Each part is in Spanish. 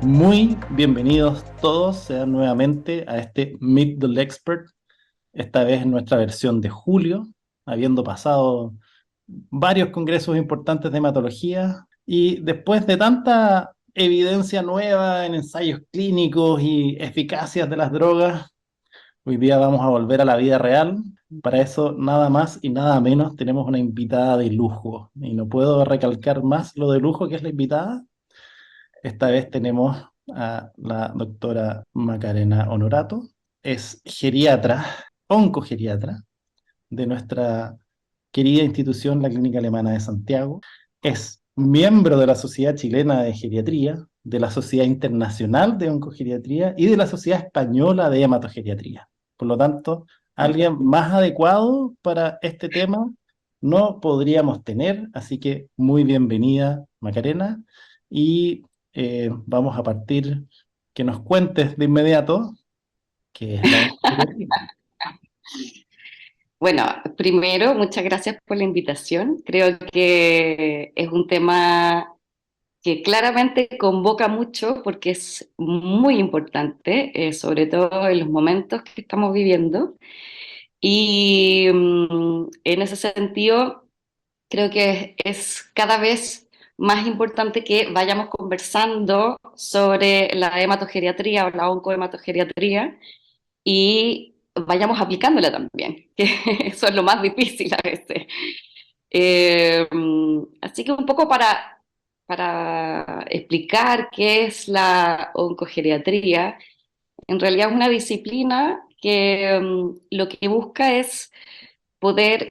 Muy bienvenidos todos, sean nuevamente a este Meet the Expert, esta vez en nuestra versión de julio, habiendo pasado varios congresos importantes de hematología y después de tanta evidencia nueva en ensayos clínicos y eficacias de las drogas, hoy día vamos a volver a la vida real. Para eso, nada más y nada menos, tenemos una invitada de lujo. Y no puedo recalcar más lo de lujo que es la invitada. Esta vez tenemos a la doctora Macarena Honorato. Es geriatra, oncogeriatra de nuestra querida institución, la Clínica Alemana de Santiago. Es miembro de la Sociedad Chilena de Geriatría, de la Sociedad Internacional de Oncogeriatría y de la Sociedad Española de Hematogeriatría. Por lo tanto, alguien más adecuado para este tema no podríamos tener, así que muy bienvenida, Macarena, y vamos a partir que nos cuentes de inmediato qué es la oncogeriatría. Bueno, primero, muchas gracias por la invitación. Creo que es un tema que claramente convoca mucho porque es muy importante, sobre todo en los momentos que estamos viviendo. Y en ese sentido, creo que es cada vez más importante que vayamos conversando sobre la hematogeriatría o la oncohematogeriatría y vayamos aplicándola también, que eso es lo más difícil a veces. Eh, Así que un poco para explicar qué es la oncogeriatría, en realidad es una disciplina que lo que busca es poder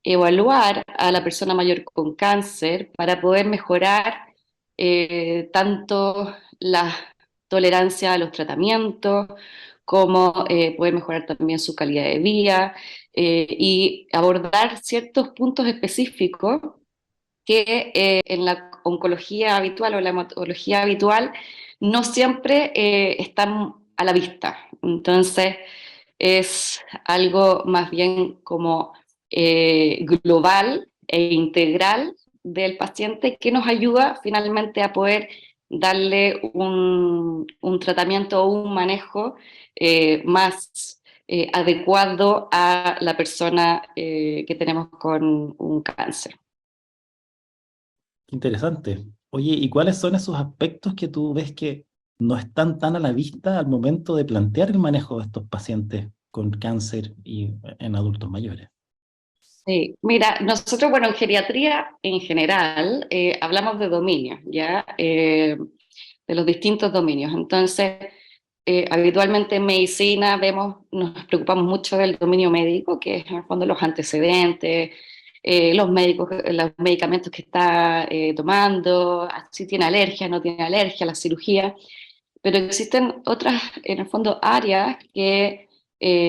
evaluar a la persona mayor con cáncer para poder mejorar tanto la tolerancia a los tratamientos, como poder mejorar también su calidad de vida y abordar ciertos puntos específicos que en la oncología habitual o la hematología habitual no siempre están a la vista. Entonces, es algo más bien como global e integral del paciente que nos ayuda finalmente a poder darle un tratamiento o un manejo más adecuado a la persona que tenemos con un cáncer. Interesante. Oye, ¿y cuáles son esos aspectos que tú ves que no están tan a la vista al momento de plantear el manejo de estos pacientes con cáncer y en adultos mayores? Sí, mira, nosotros, bueno, en geriatría en general hablamos de dominios, ¿ya? De los distintos dominios. Entonces, habitualmente en medicina nos preocupamos mucho del dominio médico, que es en el fondo los antecedentes, los medicamentos que está tomando, si tiene alergia, no tiene alergia, la cirugía. Pero existen otras, en el fondo, áreas que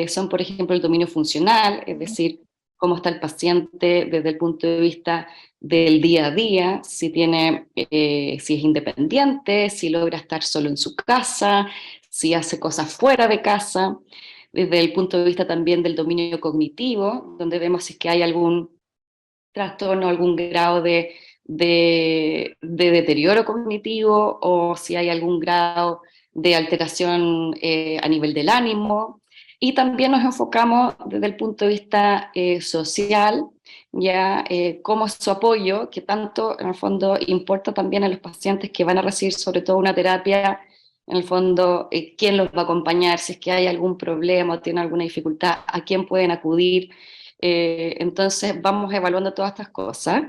son, por ejemplo, el dominio funcional, es decir, cómo está el paciente desde el punto de vista del día a día, si es independiente, si logra estar solo en su casa, si hace cosas fuera de casa, desde el punto de vista también del dominio cognitivo, donde vemos si es que hay algún trastorno, algún grado de deterioro cognitivo o si hay algún grado de alteración a nivel del ánimo. Y también nos enfocamos desde el punto de vista social, ya cómo es su apoyo, que tanto en el fondo importa también a los pacientes que van a recibir sobre todo una terapia, en el fondo, quién los va a acompañar, si es que hay algún problema o tienen alguna dificultad, a quién pueden acudir. Entonces vamos evaluando todas estas cosas.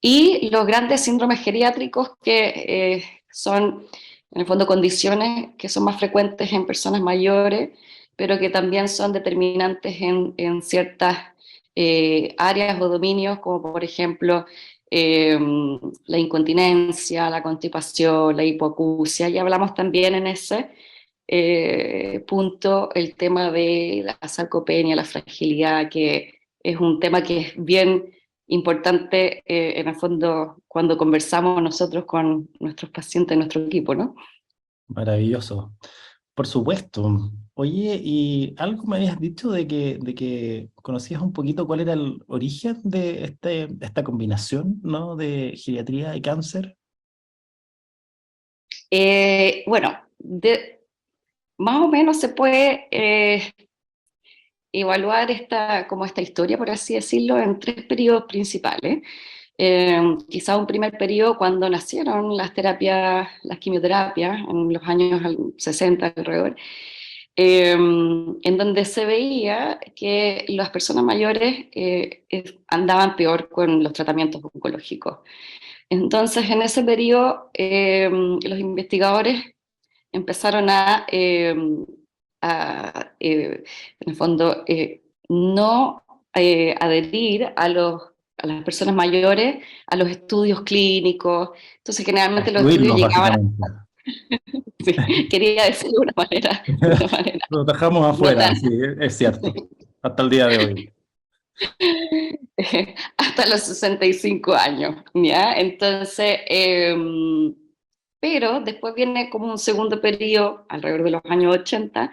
Y los grandes síndromes geriátricos que son, en el fondo, condiciones que son más frecuentes en personas mayores, pero que también son determinantes en ciertas áreas o dominios, como por ejemplo eh, la incontinencia, la constipación, la hipoacusia. Y hablamos también en ese punto el tema de la sarcopenia, la fragilidad, que es un tema que es bien importante en el fondo cuando conversamos nosotros con nuestros pacientes, nuestro equipo, ¿no? Maravilloso. Por supuesto. Oye, y algo me habías dicho de que conocías un poquito cuál era el origen de esta combinación, ¿no? De geriatría y cáncer. Bueno, más o menos se puede evaluar como esta historia, por así decirlo, en tres periodos principales. Quizá un primer periodo cuando nacieron las terapias, las quimioterapias, en los años 60 alrededor, en donde se veía que las personas mayores andaban peor con los tratamientos oncológicos. Entonces, en ese periodo, los investigadores empezaron en el fondo, no adherir a las personas mayores a los estudios clínicos. Entonces, A generalmente los estudios excluirlos, llegaban a, básicamente. sí, quería decirlo de una manera Lo dejamos no afuera, tan, sí, es cierto, hasta el día de hoy. hasta los 65 años, ¿ya? Entonces, pero después viene como un segundo periodo, alrededor de los años 80,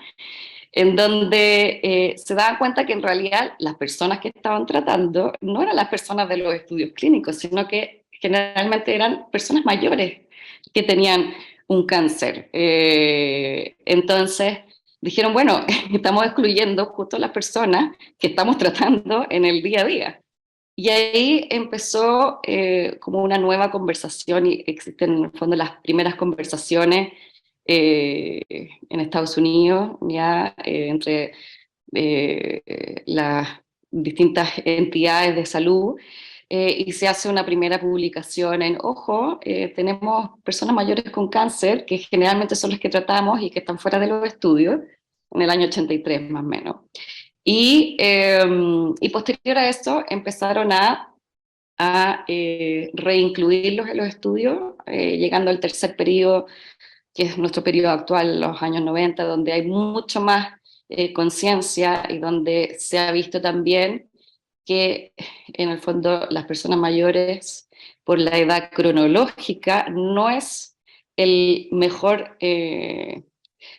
en donde se daban cuenta que en realidad las personas que estaban tratando no eran las personas de los estudios clínicos, sino que generalmente eran personas mayores que tenían un cáncer. Entonces dijeron, bueno, estamos excluyendo justo a las personas que estamos tratando en el día a día. Y ahí empezó como una nueva conversación y existen en el fondo las primeras conversaciones en Estados Unidos ya entre las distintas entidades de salud y se hace una primera publicación en, ojo, tenemos personas mayores con cáncer que generalmente son las que tratamos y que están fuera de los estudios en el año 83 más o menos. Y posterior a eso empezaron a reincluirlos en los estudios, llegando al tercer periodo, que es nuestro periodo actual, los años 90, donde hay mucho más conciencia y donde se ha visto también que en el fondo las personas mayores, por la edad cronológica, no es el mejor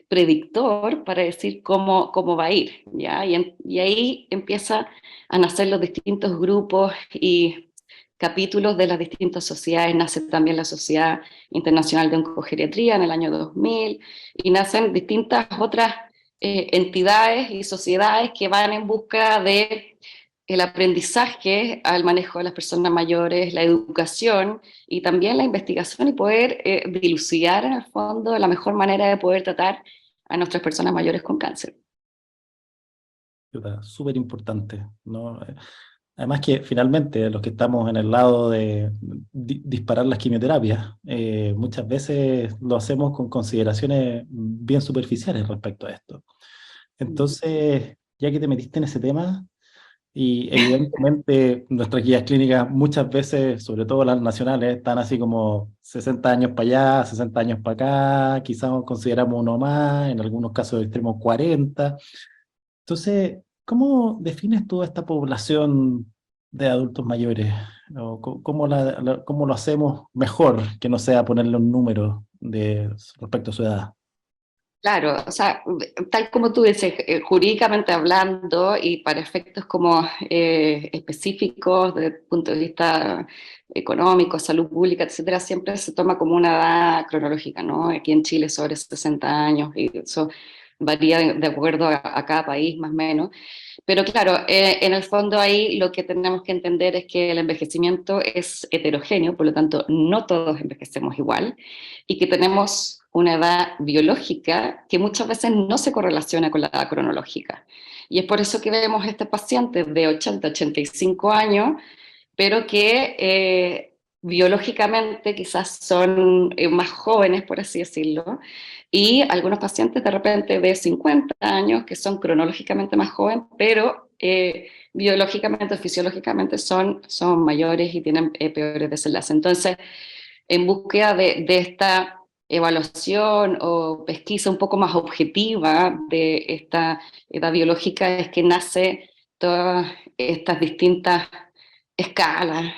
predictor para decir cómo va a ir, ¿ya? Y ahí empieza a nacer los distintos grupos y capítulos de las distintas sociedades. Nace también la Sociedad Internacional de Oncogeriatría en el año 2000 y nacen distintas otras entidades y sociedades que van en busca de el aprendizaje al manejo de las personas mayores, la educación y también la investigación y poder dilucidar en el fondo la mejor manera de poder tratar a nuestras personas mayores con cáncer. Chuta, súper importante, ¿no? Además que finalmente los que estamos en el lado de disparar las quimioterapias, muchas veces lo hacemos con consideraciones bien superficiales respecto a esto. Entonces, ya que te metiste en ese tema, y evidentemente nuestras guías clínicas muchas veces, sobre todo las nacionales, están así como 60 años para allá, 60 años para acá, quizás consideramos uno más, en algunos casos extremos 40. Entonces, ¿cómo defines tú esta población de adultos mayores? ¿O cómo, cómo lo hacemos mejor que no sea ponerle un número respecto a su edad? Claro, o sea, tal como tú dices, jurídicamente hablando y para efectos como específicos desde el punto de vista económico, salud pública, etcétera, siempre se toma como una edad cronológica, ¿no? Aquí en Chile sobre 60 años y eso varía de acuerdo a cada país más o menos. Pero claro, en el fondo ahí lo que tenemos que entender es que el envejecimiento es heterogéneo, por lo tanto no todos envejecemos igual y que tenemos una edad biológica que muchas veces no se correlaciona con la edad cronológica. Y es por eso que vemos a estos pacientes de 80, 85 años, pero que biológicamente quizás son más jóvenes, por así decirlo, y algunos pacientes de repente de 50 años que son cronológicamente más jóvenes, pero biológicamente o fisiológicamente son mayores y tienen peores desenlaces. Entonces, en búsqueda de esta evaluación o pesquisa un poco más objetiva de esta edad biológica es que nace todas estas distintas escalas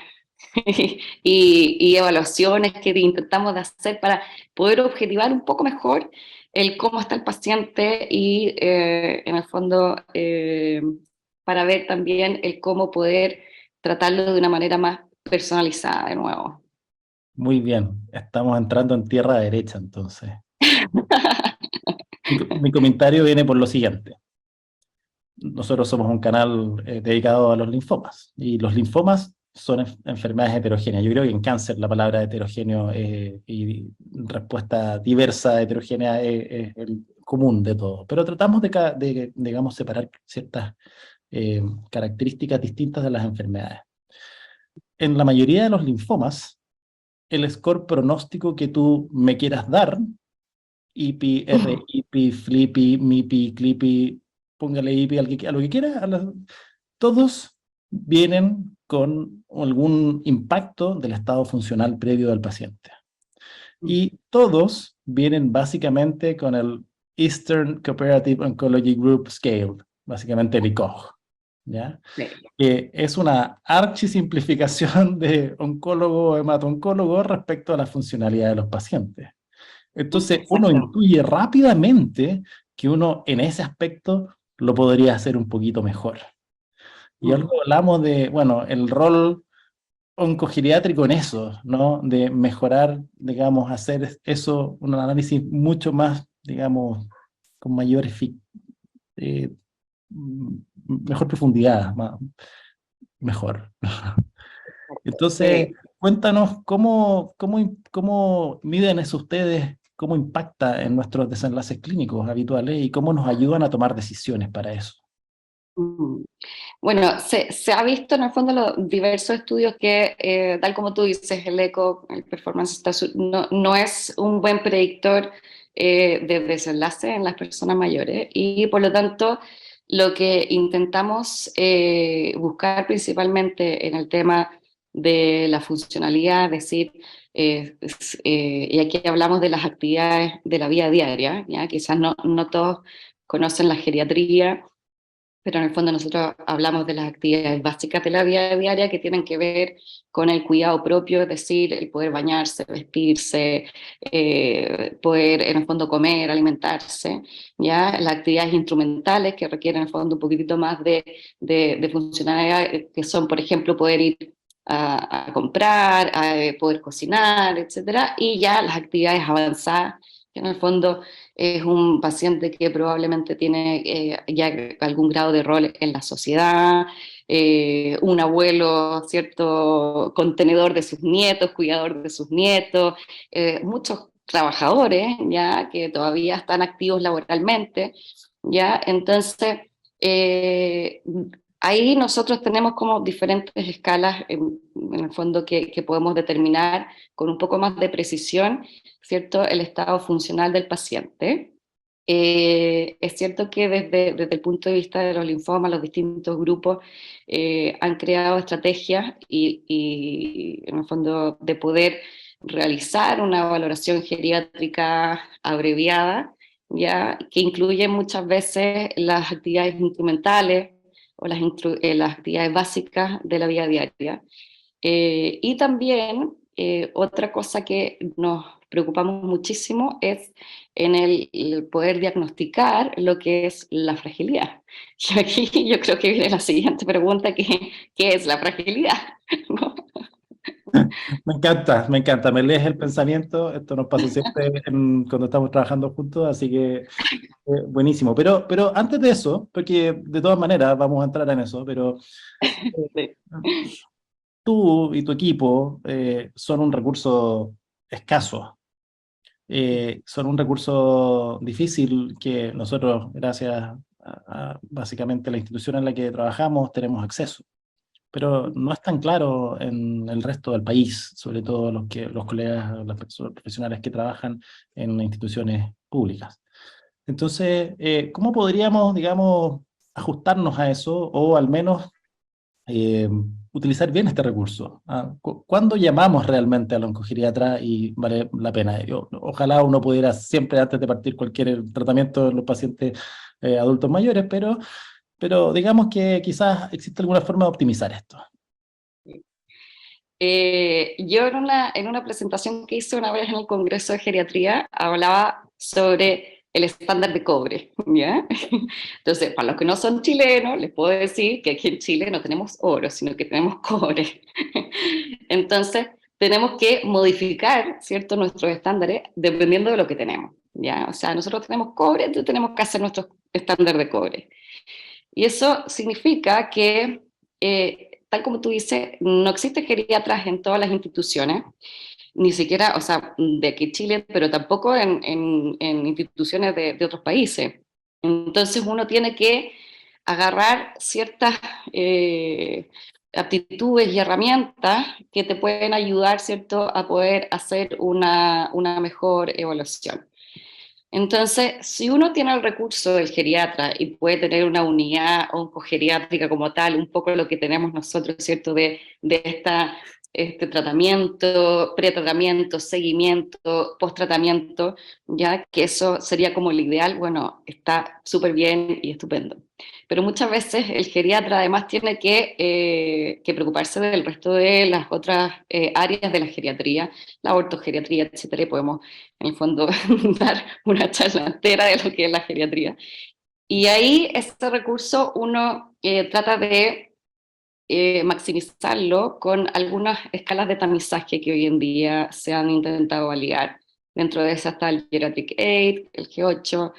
y evaluaciones que intentamos de hacer para poder objetivar un poco mejor el cómo está el paciente y en el fondo para ver también el cómo poder tratarlo de una manera más personalizada de nuevo. Muy bien, estamos entrando en tierra derecha entonces. Mi comentario viene por lo siguiente. Nosotros somos un canal dedicado a los linfomas y los linfomas son enfermedades heterogéneas. Yo creo que en cáncer la palabra heterogéneo y respuesta diversa, heterogénea es el común de todo, pero tratamos digamos, separar ciertas características distintas de las enfermedades. En la mayoría de los linfomas, el score pronóstico que tú me quieras dar, IPI, RIPI, FLIPI, MIPI, CLIPI, póngale IPI a lo que quiera, todos vienen con algún impacto del estado funcional previo del paciente. Y todos vienen básicamente con el Eastern Cooperative Oncology Group Scale, básicamente el ICOG, ¿ya? Que es una archisimplificación de oncólogo o hemato-oncólogo respecto a la funcionalidad de los pacientes. Entonces, uno Exacto. intuye rápidamente que uno en ese aspecto lo podría hacer un poquito mejor. Y algo hablamos de, bueno, el rol oncogeriátrico en eso, ¿no? De mejorar, digamos, hacer eso, un análisis mucho más, digamos, con mayor eh, mejor profundidad, mejor. Entonces, Sí. cuéntanos cómo miden eso ustedes, cómo impacta en nuestros desenlaces clínicos habituales y cómo nos ayudan a tomar decisiones para eso. Mm. Bueno, se ha visto en el fondo los diversos estudios que, tal como tú dices, el eco, el performance status, no es un buen predictor de desenlace en las personas mayores y por lo tanto lo que intentamos buscar principalmente en el tema de la funcionalidad, es decir, y aquí hablamos de las actividades de la vida diaria, ¿ya? Quizás no todos conocen la geriatría, pero en el fondo nosotros hablamos de las actividades básicas de la vida diaria que tienen que ver con el cuidado propio, es decir, el poder bañarse, vestirse, poder en el fondo comer, alimentarse, ¿ya? Las actividades instrumentales que requieren en el fondo un poquitito más de funcionalidad, que son, por ejemplo, poder ir a comprar, a poder cocinar, etcétera, y ya las actividades avanzadas, que en el fondo es un paciente que probablemente tiene ya algún grado de rol en la sociedad, un abuelo, cierto, contenedor de sus nietos, cuidador de sus nietos, muchos trabajadores ya que todavía están activos laboralmente, ya, entonces eh, ahí nosotros tenemos como diferentes escalas en el fondo que podemos determinar con un poco más de precisión, ¿cierto?, el estado funcional del paciente. Es cierto que desde el punto de vista de los linfomas, los distintos grupos han creado estrategias y en el fondo de poder realizar una valoración geriátrica abreviada, ya que incluye muchas veces las actividades instrumentales o las actividades básicas de la vida diaria. Y también otra cosa que nos preocupamos muchísimo es en el poder diagnosticar lo que es la fragilidad. Y aquí yo creo que viene la siguiente pregunta, ¿qué es la fragilidad? ¿No? Me encanta, me lees el pensamiento, esto nos pasa siempre cuando estamos trabajando juntos, así que buenísimo. Pero antes de eso, porque de todas maneras vamos a entrar en eso, pero Sí. tú y tu equipo son un recurso escaso, son un recurso difícil que nosotros, gracias a básicamente la institución en la que trabajamos, tenemos acceso. Pero no es tan claro en el resto del país, sobre todo los colegas, las personas profesionales que trabajan en instituciones públicas. Entonces, ¿cómo podríamos, digamos, ajustarnos a eso o al menos eh, utilizar bien este recurso? ¿Ah? ¿Cuándo llamamos realmente al oncogeriatra y vale la pena? Ojalá uno pudiera siempre, antes de partir cualquier tratamiento en los pacientes adultos mayores, pero digamos que quizás existe alguna forma de optimizar esto. Yo en una presentación que hice una vez en el Congreso de Geriatría hablaba sobre el estándar de cobre, ¿ya? Entonces, para los que no son chilenos, les puedo decir que aquí en Chile no tenemos oro, sino que tenemos cobre. Entonces, tenemos que modificar, ¿cierto?, nuestros estándares dependiendo de lo que tenemos, ¿ya? O sea, nosotros tenemos cobre, entonces tenemos que hacer nuestro estándar de cobre. Y eso significa que, tal como tú dices, no existe geriatras en todas las instituciones, ni siquiera, o sea, de aquí Chile, pero tampoco en instituciones de otros países. Entonces uno tiene que agarrar ciertas aptitudes y herramientas que te pueden ayudar, ¿cierto?, a poder hacer una mejor evaluación. Entonces, si uno tiene el recurso del geriatra y puede tener una unidad oncogeriátrica como tal, un poco lo que tenemos nosotros, ¿cierto? De este tratamiento, pretratamiento, seguimiento, posttratamiento, ya que eso sería como el ideal, bueno, está súper bien y estupendo. Pero muchas veces el geriatra además tiene que preocuparse del resto de las otras áreas de la geriatría, la ortogeriatría, etcétera, y podemos en el fondo dar una charla entera de lo que es la geriatría. Y ahí este recurso uno trata de maximizarlo con algunas escalas de tamizaje que hoy en día se han intentado validar. Dentro de esa está el Geriatric 8, el G8,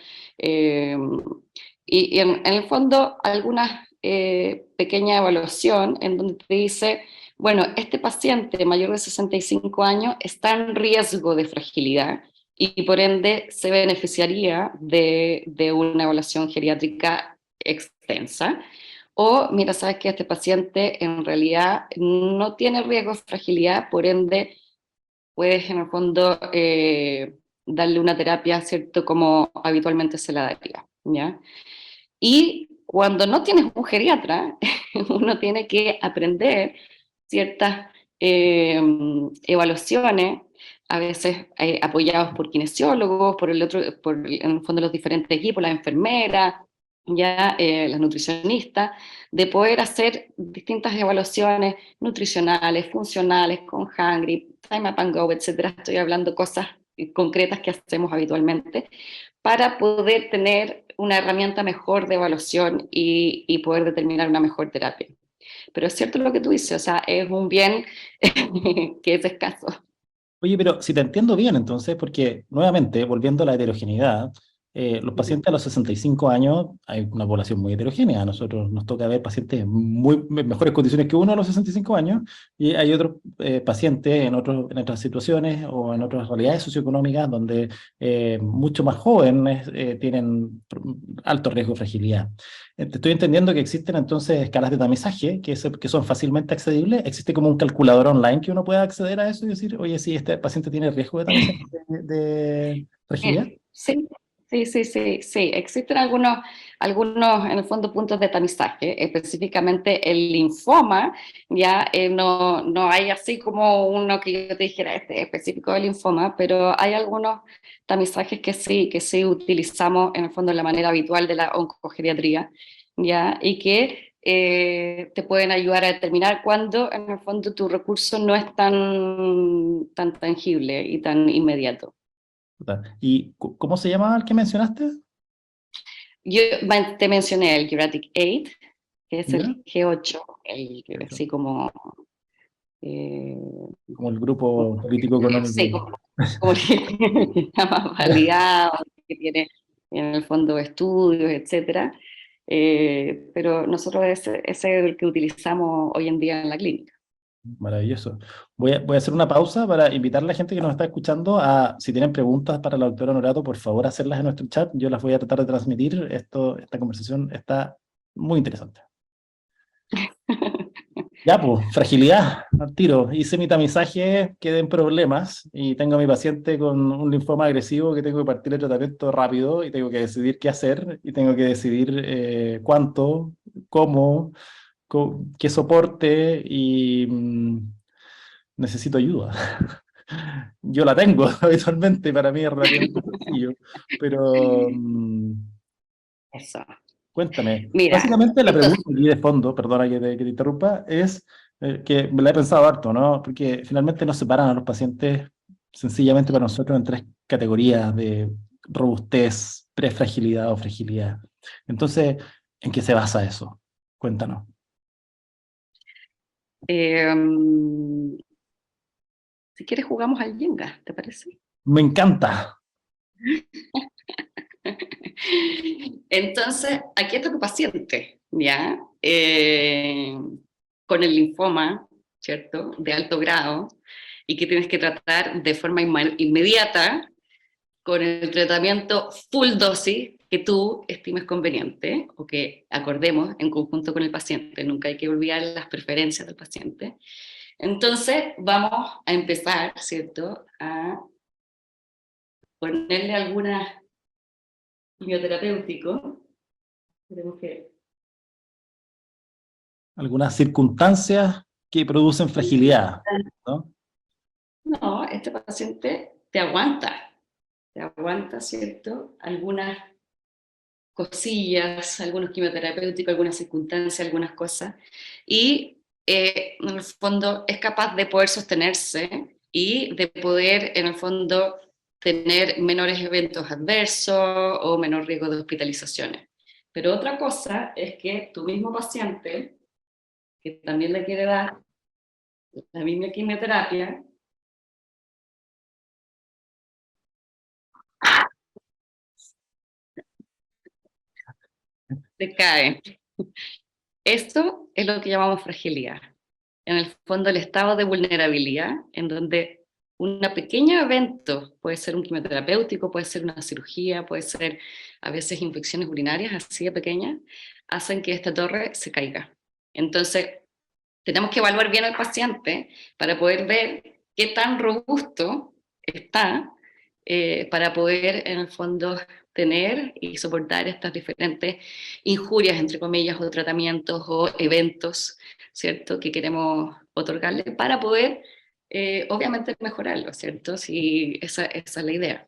y en el fondo algunas pequeña evaluación en donde te dice, bueno, este paciente mayor de 65 años está en riesgo de fragilidad y por ende se beneficiaría de una evaluación geriátrica extensa. O, mira, sabes que este paciente en realidad no tiene riesgo de fragilidad, por ende puedes en el fondo darle una terapia, ¿cierto? Como habitualmente se la daría, ¿ya? Y cuando no tienes un geriatra, uno tiene que aprender ciertas evaluaciones, a veces apoyados por kinesiólogos, por el otro, por en el fondo los diferentes equipos, las enfermeras, ya las nutricionistas, de poder hacer distintas evaluaciones nutricionales, funcionales, con Hungry, Time Up and Go, etcétera. Estoy hablando cosas concretas que hacemos habitualmente para poder tener una herramienta mejor de evaluación y poder determinar una mejor terapia. Pero es cierto lo que tú dices, o sea, es un bien que es escaso. Oye, pero si te entiendo bien, entonces, porque nuevamente, volviendo a la heterogeneidad, los pacientes a los 65 años hay una población muy heterogénea. A nosotros nos toca ver pacientes muy mejores condiciones que uno a los 65 años, y hay otros pacientes en otras situaciones o en otras realidades socioeconómicas donde mucho más jóvenes tienen alto riesgo de fragilidad. Te estoy entendiendo que existen entonces escalas de tamizaje que son fácilmente accesibles. ¿Existe como un calculador online que uno pueda acceder a eso y decir, oye, si este paciente tiene riesgo de tamizaje de fragilidad? Sí, sí. Existen algunos, en el fondo, puntos de tamizaje. Específicamente el linfoma, ya no hay así como uno que yo te dijera, este es específico del linfoma, pero hay algunos tamizajes que sí utilizamos, en el fondo, en la manera habitual de la oncogeriatría, ya, y que te pueden ayudar a determinar cuándo, en el fondo, tu recurso no es tan tangible y tan inmediato. ¿Y cómo se llama el que mencionaste? Yo te mencioné el Jurassic 8, que es ¿Ya? el G8, De hecho, así como, eh, como el grupo político sí, económico. como que está más validado, que tiene en el fondo estudios, etcétera. Pero nosotros ese es el que utilizamos hoy en día en la clínica. Maravilloso. Voy a hacer una pausa para invitar a la gente que nos está escuchando a, si tienen preguntas para la doctora Honorato, por favor, hacerlas en nuestro chat. Yo las voy a tratar de transmitir. Esta conversación está muy interesante. Ya, pues, fragilidad, al tiro. Hice mi tamizaje, quedé en problemas y tengo a mi paciente con un linfoma agresivo que tengo que partir el tratamiento rápido y tengo que decidir qué hacer y tengo que decidir cuánto, cómo, qué soporte y necesito ayuda. Yo la tengo habitualmente, para mí es relativamente sencillo, pero Eso. cuéntame. Mira, Básicamente la entonces, pregunta aquí de fondo, perdona que te interrumpa, es que me la he pensado harto, ¿no? Porque finalmente nos separan a los pacientes sencillamente para nosotros en tres categorías de robustez, prefragilidad o fragilidad. Entonces, ¿en qué se basa eso? Cuéntanos. eh, Si quieres jugamos al Jenga, ¿te parece? Me encanta. Entonces, aquí está tu paciente, ¿ya? Con el linfoma, ¿cierto? De alto grado, y que tienes que tratar de forma inmediata con el tratamiento full dosis que tú estimes conveniente o que acordemos en conjunto con el paciente. Nunca hay que olvidar las preferencias del paciente. Entonces, vamos a empezar, ¿cierto? A ponerle algunas quimioterapéuticos. Tenemos que... Algunas circunstancias que producen fragilidad, ¿no? No, este paciente te aguanta, ¿cierto? Algunas cosillas, algunos quimioterapéuticos, algunas circunstancias, algunas cosas, y en el fondo es capaz de poder sostenerse y de poder, en el fondo, tener menores eventos adversos o menor riesgo de hospitalizaciones. Pero otra cosa es que tu mismo paciente, que también le quiere dar la misma quimioterapia, se cae. Esto es lo que llamamos fragilidad. En el fondo, el estado de vulnerabilidad, en donde un pequeño evento, puede ser un quimioterapéutico, puede ser una cirugía, puede ser a veces infecciones urinarias así de pequeñas, hacen que esta torre se caiga. Entonces, tenemos que evaluar bien al paciente para poder ver qué tan robusto está para poder, en el fondo, tener y soportar estas diferentes injurias, entre comillas, o tratamientos o eventos, ¿cierto?, que queremos otorgarle para poder, obviamente, mejorarlo, ¿cierto? Si esa es la idea.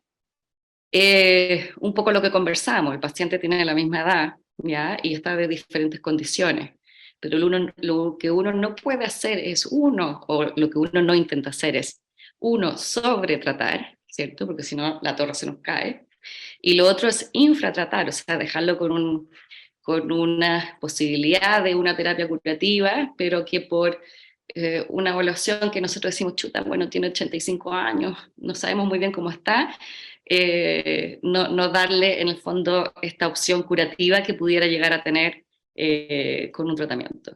Un poco lo que conversamos, el paciente tiene la misma edad, ¿ya? Y está de diferentes condiciones, pero lo que uno no puede hacer es o lo que uno no intenta hacer es, sobretratar, ¿cierto? Porque si no, la torre se nos cae, y lo otro es infratratar, o sea, dejarlo con una posibilidad de una terapia curativa, pero que por una evaluación que nosotros decimos, chuta, bueno, tiene 85 años, no sabemos muy bien cómo está, no darle en el fondo esta opción curativa que pudiera llegar a tener con un tratamiento.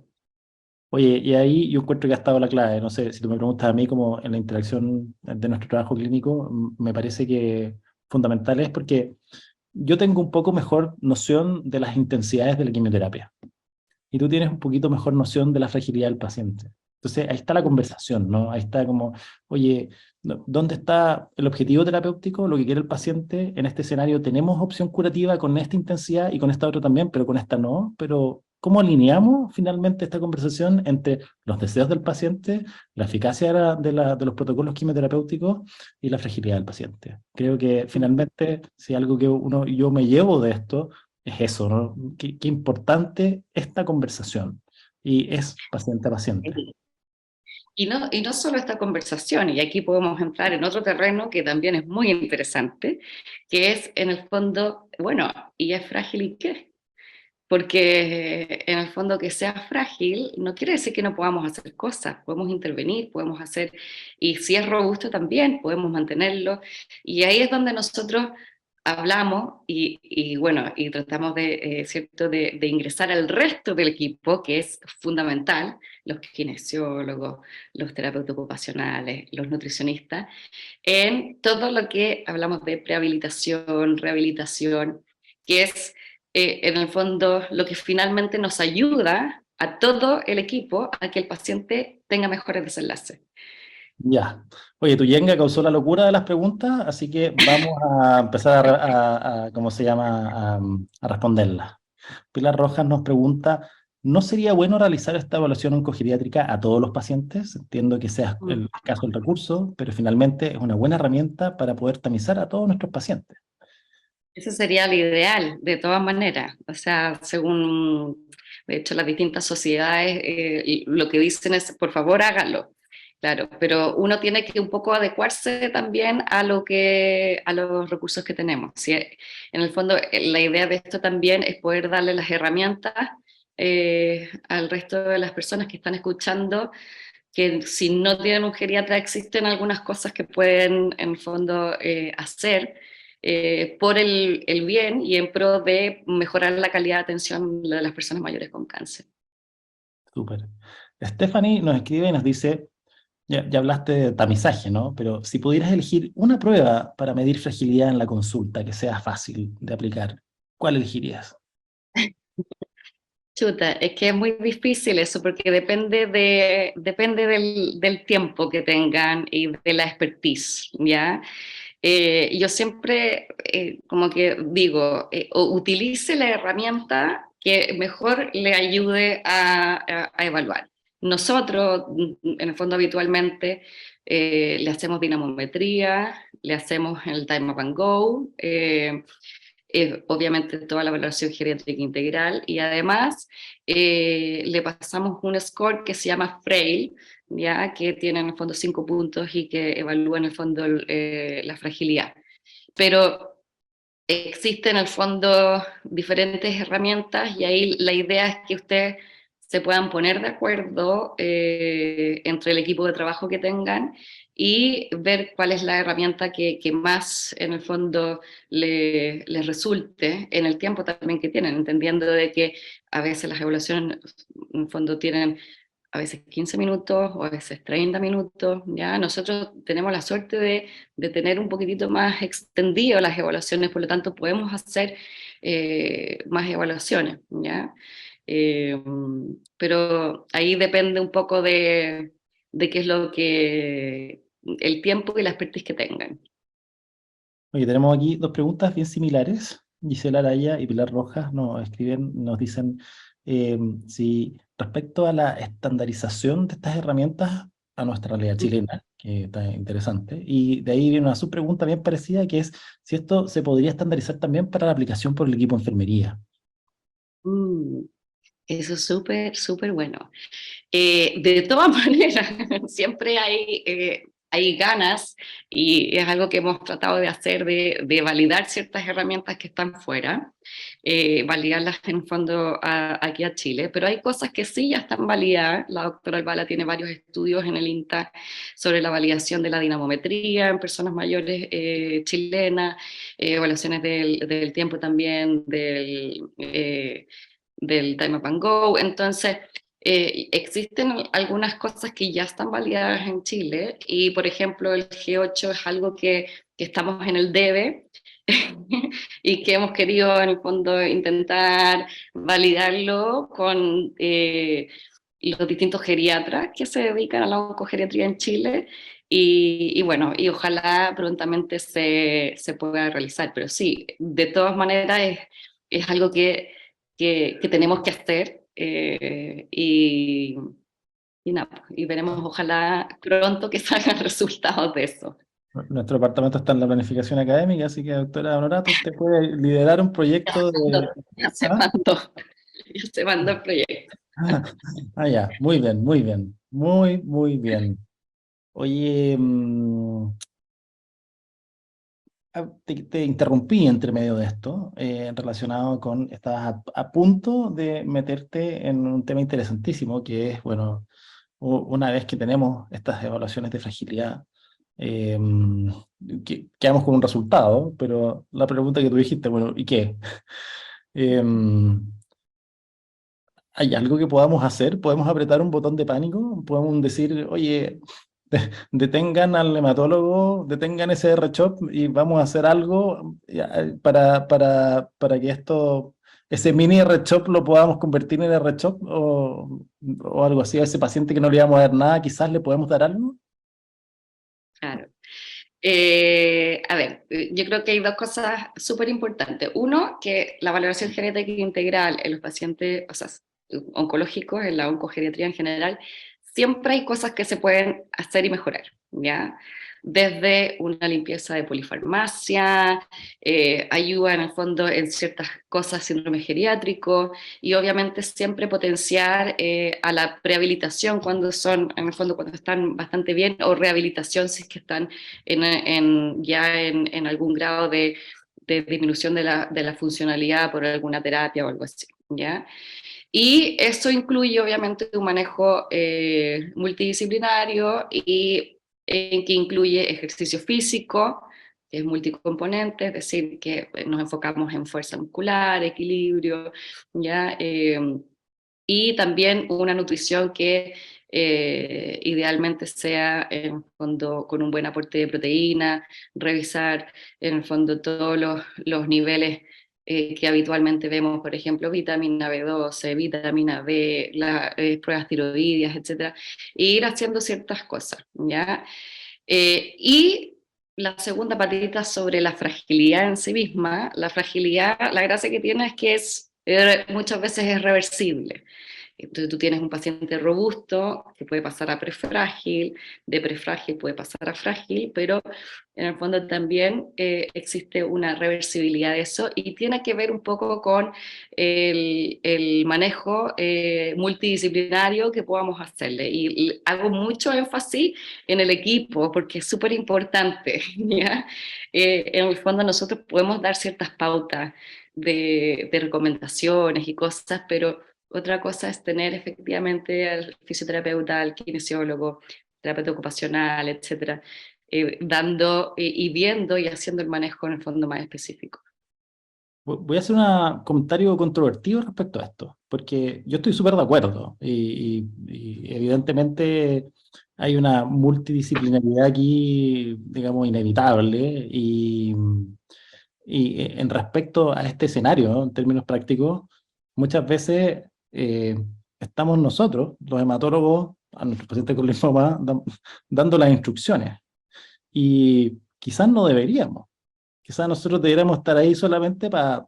Oye, y ahí yo encuentro que ha estado la clave. No sé, si tú me preguntas a mí, como en la interacción de nuestro trabajo clínico, me parece que fundamental es porque yo tengo un poco mejor noción de las intensidades de la quimioterapia y tú tienes un poquito mejor noción de la fragilidad del paciente. Entonces, ahí está la conversación, ¿no? Ahí está como, oye, ¿dónde está el objetivo terapéutico? Lo que quiere el paciente. En este escenario tenemos opción curativa con esta intensidad y con esta otra también, pero con esta no. Pero, ¿cómo alineamos finalmente esta conversación entre los deseos del paciente, la eficacia de los protocolos quimioterapéuticos y la fragilidad del paciente? Creo que finalmente, si algo que yo me llevo de esto, es eso, ¿no? Qué importante esta conversación. Y es paciente a paciente. Y no solo esta conversación, y aquí podemos entrar en otro terreno que también es muy interesante, que es en el fondo, bueno, ¿y es frágil y qué? Porque en el fondo que sea frágil no quiere decir que no podamos hacer cosas, podemos intervenir, podemos hacer, y si es robusto también podemos mantenerlo, y ahí es donde nosotros hablamos y bueno, y tratamos ¿cierto? De ingresar al resto del equipo, que es fundamental, los kinesiólogos, los terapeutas ocupacionales, los nutricionistas, en todo lo que hablamos de prehabilitación, rehabilitación, que es en el fondo lo que finalmente nos ayuda a todo el equipo a que el paciente tenga mejores desenlaces. Ya. Oye, tu Yenga causó la locura de las preguntas, así que vamos a empezar ¿cómo se llama? A responderlas. Pilar Rojas nos pregunta, ¿no sería bueno realizar esta evaluación oncogeriátrica a todos los pacientes? Entiendo que sea el caso del recurso, pero finalmente es una buena herramienta para poder tamizar a todos nuestros pacientes. Ese sería el ideal, de todas maneras. O sea, según, de hecho, las distintas sociedades, lo que dicen es, por favor, háganlo. Claro, pero uno tiene que un poco adecuarse también a los recursos que tenemos. ¿Sí? En el fondo, la idea de esto también es poder darle las herramientas al resto de las personas que están escuchando que si no tienen un geriatra existen algunas cosas que pueden en el fondo hacer por el bien y en pro de mejorar la calidad de atención de las personas mayores con cáncer. Súper. Stephanie nos escribe y nos dice, ya hablaste de tamizaje, ¿no? Pero si pudieras elegir una prueba para medir fragilidad en la consulta que sea fácil de aplicar, ¿cuál elegirías? Chuta, es que es muy difícil eso porque depende del tiempo que tengan y de la expertise, ¿ya? Yo siempre como que digo, o utilice la herramienta que mejor le ayude a evaluar. Nosotros, en el fondo, habitualmente le hacemos dinamometría, le hacemos el Time Up and Go, obviamente toda la evaluación geriátrica integral y además le pasamos un score que se llama FRAIL, ya que tiene en el fondo 5 puntos y que evalúa en el fondo la fragilidad. Pero existen en el fondo diferentes herramientas y ahí la idea es que ustedes se puedan poner de acuerdo entre el equipo de trabajo que tengan y ver cuál es la herramienta que más en el fondo les resulte en el tiempo también que tienen, entendiendo de que a veces las evaluaciones en el fondo tienen a veces 15 minutos o a veces 30 minutos, ¿ya? Nosotros tenemos la suerte de tener un poquitito más extendido las evaluaciones, por lo tanto podemos hacer más evaluaciones, ¿ya? Eh, pero ahí depende un poco de qué es lo que, el tiempo y la expertise que tengan. Oye, tenemos aquí dos preguntas bien similares. Gisela Araya y Pilar Rojas nos escriben, nos dicen si respecto a la estandarización de estas herramientas a nuestra realidad chilena, que está interesante, y de ahí viene una subpregunta bien parecida, que es si esto se podría estandarizar también para la aplicación por el equipo de enfermería. Mm, eso es súper, súper bueno. De todas maneras, siempre hay ganas y es algo que hemos tratado de hacer, de validar ciertas herramientas que están fuera, validarlas en el fondo aquí a Chile, pero hay cosas que sí ya están validadas. La doctora Albala tiene varios estudios en el INTA sobre la validación de la dinamometría en personas mayores chilenas, evaluaciones del tiempo también, del Time Up and Go. Entonces, existen algunas cosas que ya están validadas en Chile y, por ejemplo, el G8 es algo que estamos en el debe y que hemos querido, en el fondo, intentar validarlo con los distintos geriatras que se dedican a la oncogeriatría en Chile. Y bueno, y ojalá prontamente se pueda realizar. Pero sí, de todas maneras es algo que tenemos que hacer y nada, y veremos ojalá pronto que salgan resultados de eso. Nuestro departamento está en la planificación académica, así que, doctora Honorato, usted puede liderar un proyecto de... Ya se ¿Ah? mandó, ya se mandó el proyecto. Ah, ya, muy bien, muy bien, muy, muy bien. Oye, te interrumpí entre medio de esto, relacionado con, estabas a punto de meterte en un tema interesantísimo, que es, bueno, una vez que tenemos estas evaluaciones de fragilidad, eh, quedamos con un resultado, pero la pregunta que tú dijiste, bueno, ¿y qué? Em, ¿Hay algo que podamos hacer? ¿Podemos apretar un botón de pánico? ¿Podemos decir, oye, detengan al hematólogo, detengan ese R-CHOP y vamos a hacer algo para que esto, ese mini R-CHOP lo podamos convertir en R-CHOP o algo así? A ese paciente que no le íbamos a dar nada, quizás le podemos dar algo. Claro. A ver, yo creo que hay dos cosas súper importantes. Uno, que la valoración genética integral en los pacientes, o sea, oncológicos, en la oncogeriatría en general, siempre hay cosas que se pueden hacer y mejorar, ¿ya? Desde una limpieza de polifarmacia, ayuda en el fondo en ciertas cosas, síndrome geriátrico, y obviamente siempre potenciar a la prehabilitación cuando son, en el fondo, cuando están bastante bien, o rehabilitación si es que están ya en algún grado de disminución de la funcionalidad por alguna terapia o algo así. ¿ya? Y eso incluye obviamente un manejo multidisciplinario y que incluye ejercicio físico, que es multicomponente, es decir, que nos enfocamos en fuerza muscular, equilibrio, ¿ya? Y también una nutrición que idealmente sea en el fondo con un buen aporte de proteína, revisar en el fondo todos los niveles que habitualmente vemos, por ejemplo, vitamina B12, vitamina B, pruebas tiroideas, etcétera, e ir haciendo ciertas cosas, ¿ya? Y la segunda patita sobre la fragilidad en sí misma, la fragilidad, la gracia que tiene es que muchas veces es reversible. Entonces tú tienes un paciente robusto que puede pasar a prefrágil, de prefrágil puede pasar a frágil, pero en el fondo también existe una reversibilidad de eso y tiene que ver un poco con el manejo multidisciplinario que podamos hacerle. Y hago mucho énfasis en el equipo porque es súper importante, ¿ya? En el fondo nosotros podemos dar ciertas pautas de recomendaciones y cosas, pero otra cosa es tener efectivamente al fisioterapeuta, al kinesiólogo, terapeuta ocupacional, etcétera, dando y viendo y haciendo el manejo en el fondo más específico. Voy a hacer un comentario controvertido respecto a esto, porque yo estoy súper de acuerdo y evidentemente hay una multidisciplinaridad aquí, digamos, inevitable y en respecto a este escenario, ¿no? En términos prácticos, muchas veces estamos nosotros, los hematólogos, a nuestros pacientes con linfoma, dando las instrucciones y quizás no deberíamos. Quizás nosotros deberíamos estar ahí solamente para,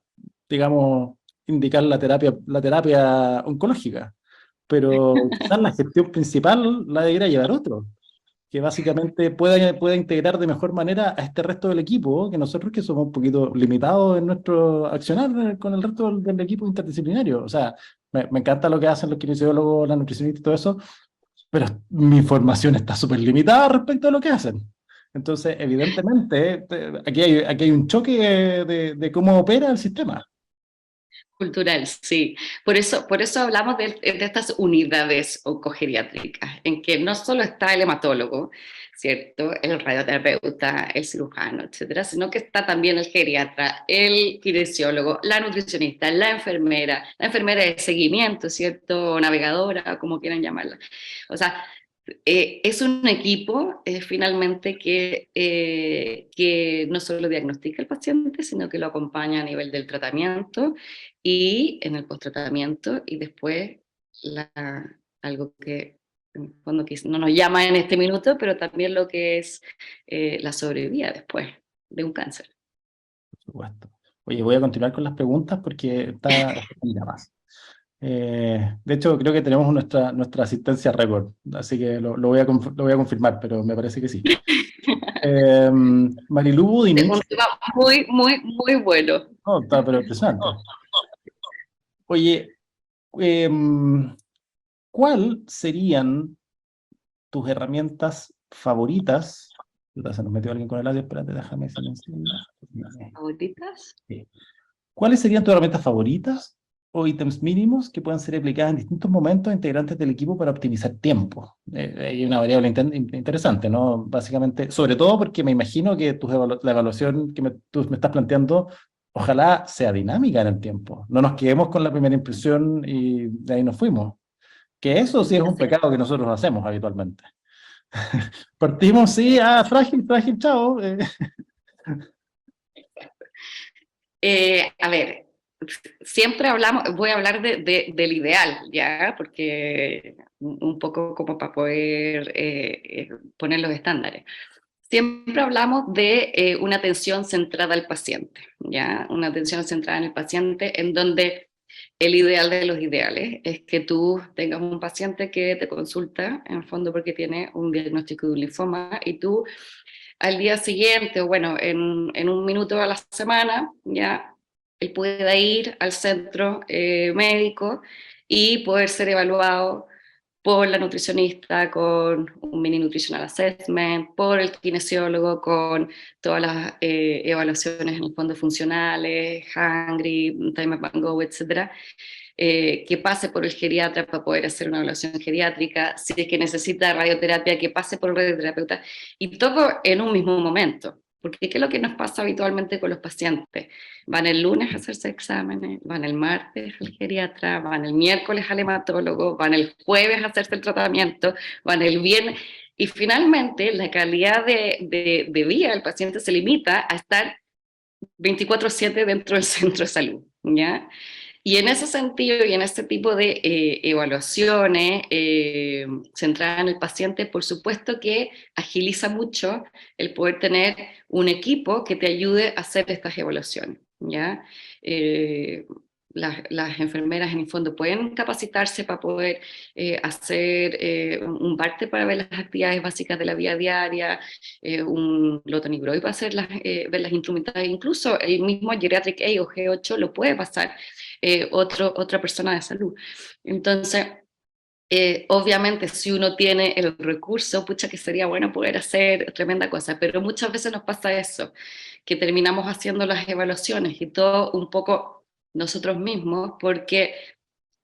digamos, indicar la terapia oncológica, pero quizás la gestión principal la debería llevar otro, que básicamente pueda integrar de mejor manera a este resto del equipo, que nosotros que somos un poquito limitados en nuestro accionar con el resto del equipo interdisciplinario. O sea, me encanta lo que hacen los kinesiólogos, la nutricionistas y todo eso, pero mi formación está súper limitada respecto a lo que hacen. Entonces, evidentemente, aquí hay un choque de cómo opera el sistema. Cultural, sí. Por eso hablamos de estas unidades oncogeriátricas, en que no solo está el hematólogo, ¿cierto? El radioterapeuta, el cirujano, etcétera, sino que está también el geriatra, el kinesiólogo, la nutricionista, la enfermera de seguimiento, ¿cierto? Navegadora, como quieran llamarla. O sea, es un equipo finalmente que no solo diagnostica al paciente, sino que lo acompaña a nivel del tratamiento y en el posttratamiento y después la, algo que en el fondo no nos llama en este minuto, pero también lo que es la sobrevida después de un cáncer. Por supuesto. Oye, voy a continuar con las preguntas porque está en llamas. De hecho, creo que tenemos nuestra asistencia récord, así que lo voy a confirmar, pero me parece que sí. Marilu Es un Budinich, tema muy, muy, muy bueno. no, está pero impresionante. Oye, em, ¿cuál serían tus herramientas favoritas? Puta, se nos metió alguien con el audio, espérate, déjame silenciarla. ¿Favoritas? Sí. ¿Cuáles serían tus herramientas favoritas o ítems mínimos que puedan ser aplicadas en distintos momentos a integrantes del equipo para optimizar tiempo? Hay una variable interesante, ¿no? Básicamente, sobre todo porque me imagino que la evaluación que tú me estás planteando, ojalá sea dinámica en el tiempo. No nos quedemos con la primera impresión y de ahí nos fuimos. Que eso sí es un pecado que nosotros hacemos habitualmente. Partimos, sí, frágil, frágil, chao. A ver, siempre hablamos, voy a hablar del ideal, ¿ya? Porque un poco como para poder poner los estándares. Siempre hablamos de una atención centrada al paciente, ¿ya? Una atención centrada en el paciente en donde el ideal de los ideales es que tú tengas un paciente que te consulta, en el fondo porque tiene un diagnóstico de un linfoma, y tú al día siguiente, o bueno, en un minuto a la semana, ya, él pueda ir al centro médico y poder ser evaluado por la nutricionista con un mini nutritional assessment, por el kinesiólogo con todas las evaluaciones en el fondo funcionales, Hungry, Time Up and Go, etcétera, que pase por el geriatra para poder hacer una evaluación geriátrica, si es que necesita radioterapia, que pase por el radioterapeuta, y todo en un mismo momento. Porque ¿qué es lo que nos pasa habitualmente con los pacientes? Van el lunes a hacerse exámenes, van el martes al geriatra, van el miércoles al hematólogo, van el jueves a hacerse el tratamiento, van el viernes, y finalmente la calidad de vida del paciente se limita a estar 24/7 dentro del centro de salud, ¿ya? Y en ese sentido y en este tipo de evaluaciones centradas en el paciente, por supuesto que agiliza mucho el poder tener un equipo que te ayude a hacer estas evaluaciones, ¿ya? Eh, las enfermeras en el fondo pueden capacitarse para poder hacer un parte para ver las actividades básicas de la vida diaria, un lotonibroid para hacer ver las instrumentadas, incluso el mismo Geriatric A o G8 lo puede pasar otra persona de salud. Entonces, obviamente, si uno tiene el recurso, pucha que sería bueno poder hacer tremenda cosa, pero muchas veces nos pasa eso, que terminamos haciendo las evaluaciones y todo un poco nosotros mismos, porque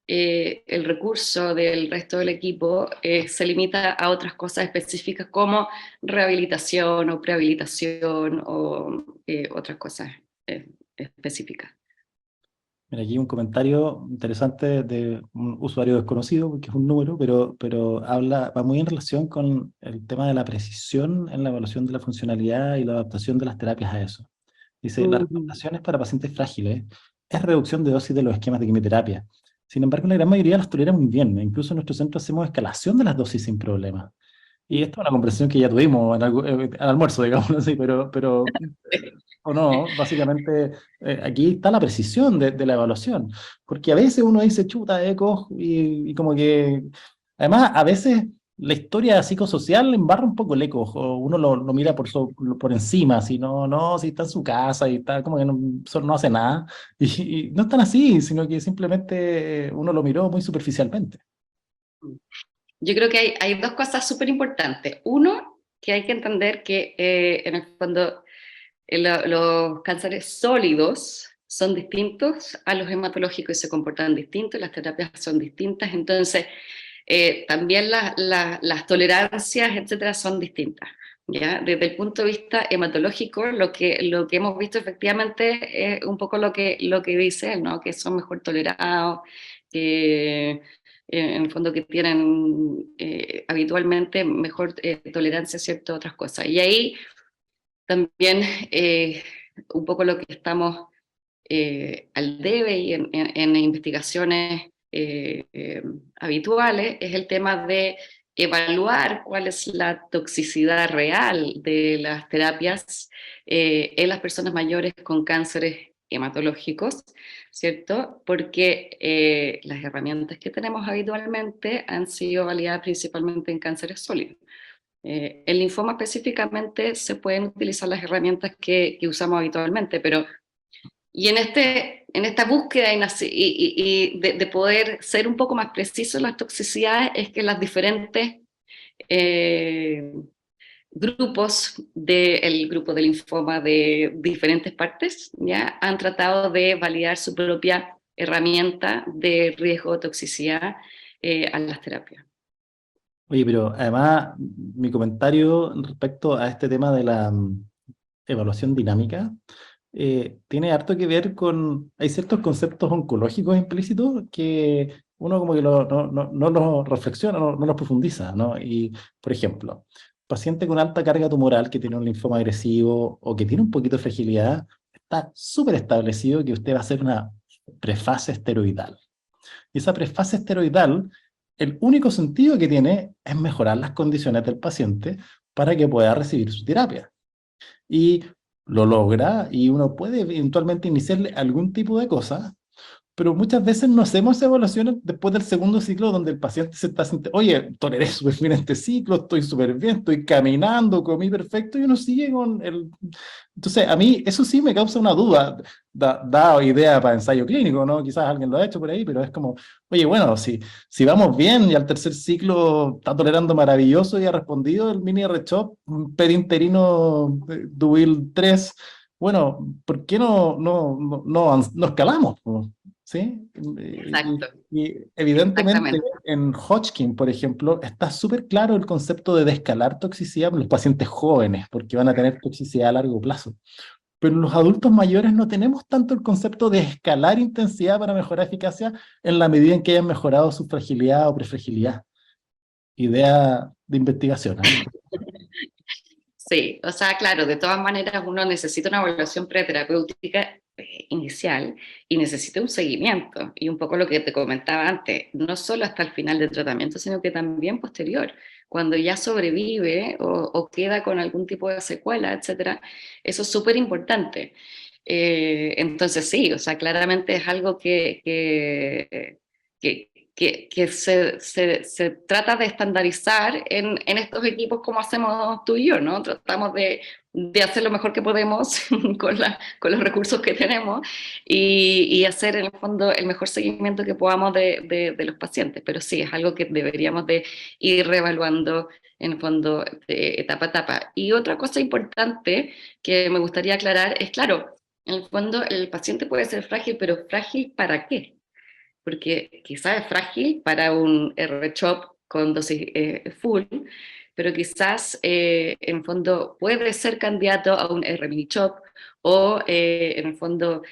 el recurso del resto del equipo se limita a otras cosas específicas como rehabilitación o prehabilitación o otras cosas específicas. Mira, aquí un comentario interesante de un usuario desconocido, que es un número, pero va muy en relación con el tema de la precisión en la evaluación de la funcionalidad y la adaptación de las terapias a eso. Dice, las recomendaciones para pacientes frágiles es reducción de dosis de los esquemas de quimioterapia. Sin embargo, la gran mayoría las tolera muy bien. Incluso en nuestro centro hacemos escalación de las dosis sin problema. Y esto es una conversación que ya tuvimos al almuerzo, digamos así, o no, básicamente aquí está la precisión de la evaluación, porque a veces uno dice chuta, ecos, y como que, además, a veces la historia psicosocial embarra un poco el eco, o uno lo mira por encima, si no, si está en su casa y está como que no hace nada, y no es tan así, sino que simplemente uno lo miró muy superficialmente. Yo creo que hay dos cosas súper importantes. Uno, que hay que entender que en el fondo los cánceres sólidos son distintos a los hematológicos y se comportan distintos, las terapias son distintas, entonces también las tolerancias, etcétera, son distintas. ¿Ya? Desde el punto de vista hematológico, lo que hemos visto efectivamente es un poco lo que dice él, ¿no? Que son mejor tolerados, que en el fondo que tienen habitualmente mejor tolerancia a ciertas otras cosas. Y ahí también un poco lo que estamos al debe y en investigaciones habituales es el tema de evaluar cuál es la toxicidad real de las terapias en las personas mayores con cánceres hematológicos, ¿cierto? Porque las herramientas que tenemos habitualmente han sido validadas principalmente en cánceres sólidos. El linfoma específicamente se pueden utilizar las herramientas que usamos habitualmente, pero y en esta búsqueda y de poder ser un poco más preciso en las toxicidades es que las diferentes eh, grupos del grupo de linfoma de diferentes partes ya han tratado de validar su propia herramienta de riesgo de toxicidad a las terapias. Oye, pero además mi comentario respecto a este tema de la evaluación dinámica tiene harto que ver hay ciertos conceptos oncológicos implícitos que uno como que no los reflexiona, no los profundiza, ¿no? Y, por ejemplo, paciente con alta carga tumoral que tiene un linfoma agresivo o que tiene un poquito de fragilidad, está súper establecido que usted va a hacer una prefase esteroidal. Y esa prefase esteroidal, el único sentido que tiene es mejorar las condiciones del paciente para que pueda recibir su terapia. Y lo logra y uno puede eventualmente iniciarle algún tipo de cosa, pero muchas veces no hacemos esa evaluación después del segundo ciclo donde el paciente se está sintiendo, oye, toleré súper bien este ciclo, estoy súper bien, estoy caminando, comí perfecto y uno sigue con el... Entonces, a mí eso sí me causa una duda, da idea para ensayo clínico, ¿no? Quizás alguien lo ha hecho por ahí, pero es como, oye, bueno, si vamos bien y al tercer ciclo está tolerando maravilloso y ha respondido el mini R-CHOP perinterino Duil 3, bueno, ¿por qué no escalamos, po? ¿Sí? Exacto, Y evidentemente exactamente. en Hodgkin, por ejemplo, está súper claro el concepto de descalar toxicidad en los pacientes jóvenes, porque van a tener toxicidad a largo plazo. Pero en los adultos mayores no tenemos tanto el concepto de escalar intensidad para mejorar eficacia en la medida en que hayan mejorado su fragilidad o prefragilidad. Idea de investigación, ¿eh? Sí, o sea, claro, de todas maneras uno necesita una evaluación preterapéutica inicial y necesita un seguimiento. Y un poco lo que te comentaba antes, no solo hasta el final del tratamiento, sino que también posterior, cuando ya sobrevive o queda con algún tipo de secuela, etcétera. Eso es súper importante. Entonces sí, o sea, claramente es algo que se trata de estandarizar en estos equipos como hacemos tú y yo, ¿no? Tratamos de hacer lo mejor que podemos con los recursos que tenemos y hacer en el fondo el mejor seguimiento que podamos de los pacientes. Pero sí, es algo que deberíamos de ir reevaluando en el fondo de etapa a etapa. Y otra cosa importante que me gustaría aclarar es, claro, en el fondo el paciente puede ser frágil, pero ¿frágil para qué? Porque quizás es frágil para un R-CHOP con dosis full, pero quizás en el fondo puede ser candidato a un R-mini-CHOP o en el fondo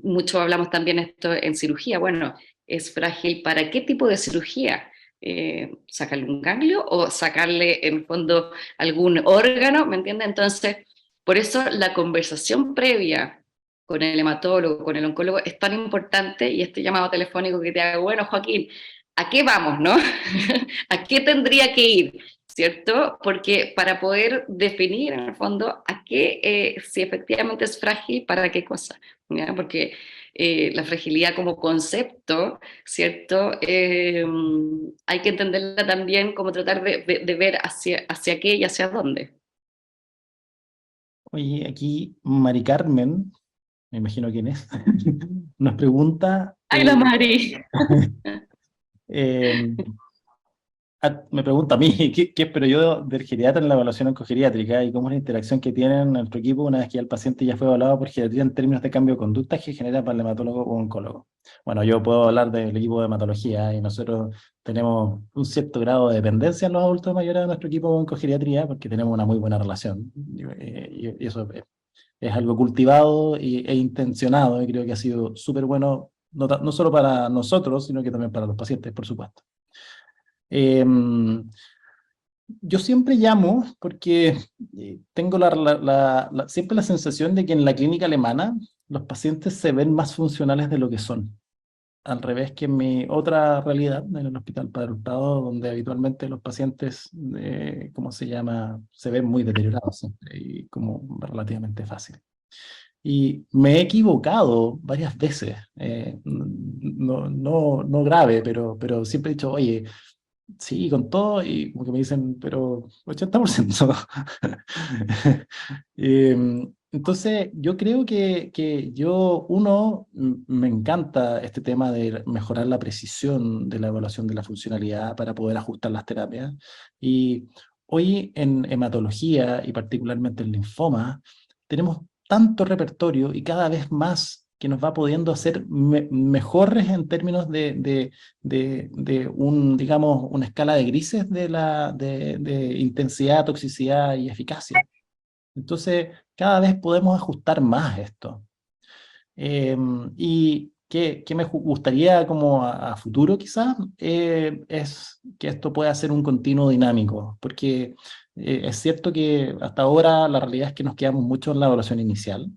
mucho hablamos también esto en cirugía. Bueno, ¿es frágil para qué tipo de cirugía? ¿Sacarle un ganglio o sacarle en el fondo algún órgano? ¿Me entiende? Entonces, por eso la conversación previa con el hematólogo, con el oncólogo, es tan importante y este llamado telefónico que te hago, bueno, Joaquín, ¿a qué vamos, no? ¿A qué tendría que ir? ¿Cierto? Porque para poder definir en el fondo a qué, si efectivamente es frágil, para qué cosa, ¿ya? Porque la fragilidad como concepto, ¿cierto? Hay que entenderla también como tratar de ver hacia qué y hacia dónde. Oye, aquí Mari Carmen, me imagino quién es, nos pregunta, ¡Ay, la Mari! eh, me pregunta a mí, ¿qué espero yo del geriatra en la evaluación oncogeriátrica y cómo es la interacción que tienen en nuestro equipo una vez que ya el paciente ya fue evaluado por geriatría en términos de cambio de conducta que genera para el hematólogo o oncólogo? Bueno, yo puedo hablar del equipo de hematología y nosotros tenemos un cierto grado de dependencia en los adultos mayores de nuestro equipo de oncogeriatría porque tenemos una muy buena relación y eso es algo cultivado e intencionado y creo que ha sido súper bueno, no solo para nosotros, sino que también para los pacientes, por supuesto. Eh, yo siempre llamo porque tengo siempre la sensación de que en la clínica alemana los pacientes se ven más funcionales de lo que son. Al revés que en mi otra realidad, en el Hospital Padre Hurtado, donde habitualmente los pacientes, ¿cómo se llama?, se ven muy deteriorados siempre y como relativamente fácil. Y me he equivocado varias veces, no grave, pero siempre he dicho, oye, sí, con todo, y como que me dicen, pero 80%. Entonces, yo creo que me encanta este tema de mejorar la precisión de la evaluación de la funcionalidad para poder ajustar las terapias. Y hoy en hematología y particularmente en linfoma, tenemos tanto repertorio y cada vez más que nos va pudiendo hacer mejores en términos de digamos, una escala de grises de intensidad, toxicidad y eficacia. Entonces, cada vez podemos ajustar más esto. Y que me gustaría como a futuro quizás es que esto pueda ser un continuo dinámico, porque es cierto que hasta ahora la realidad es que nos quedamos mucho en la evaluación inicial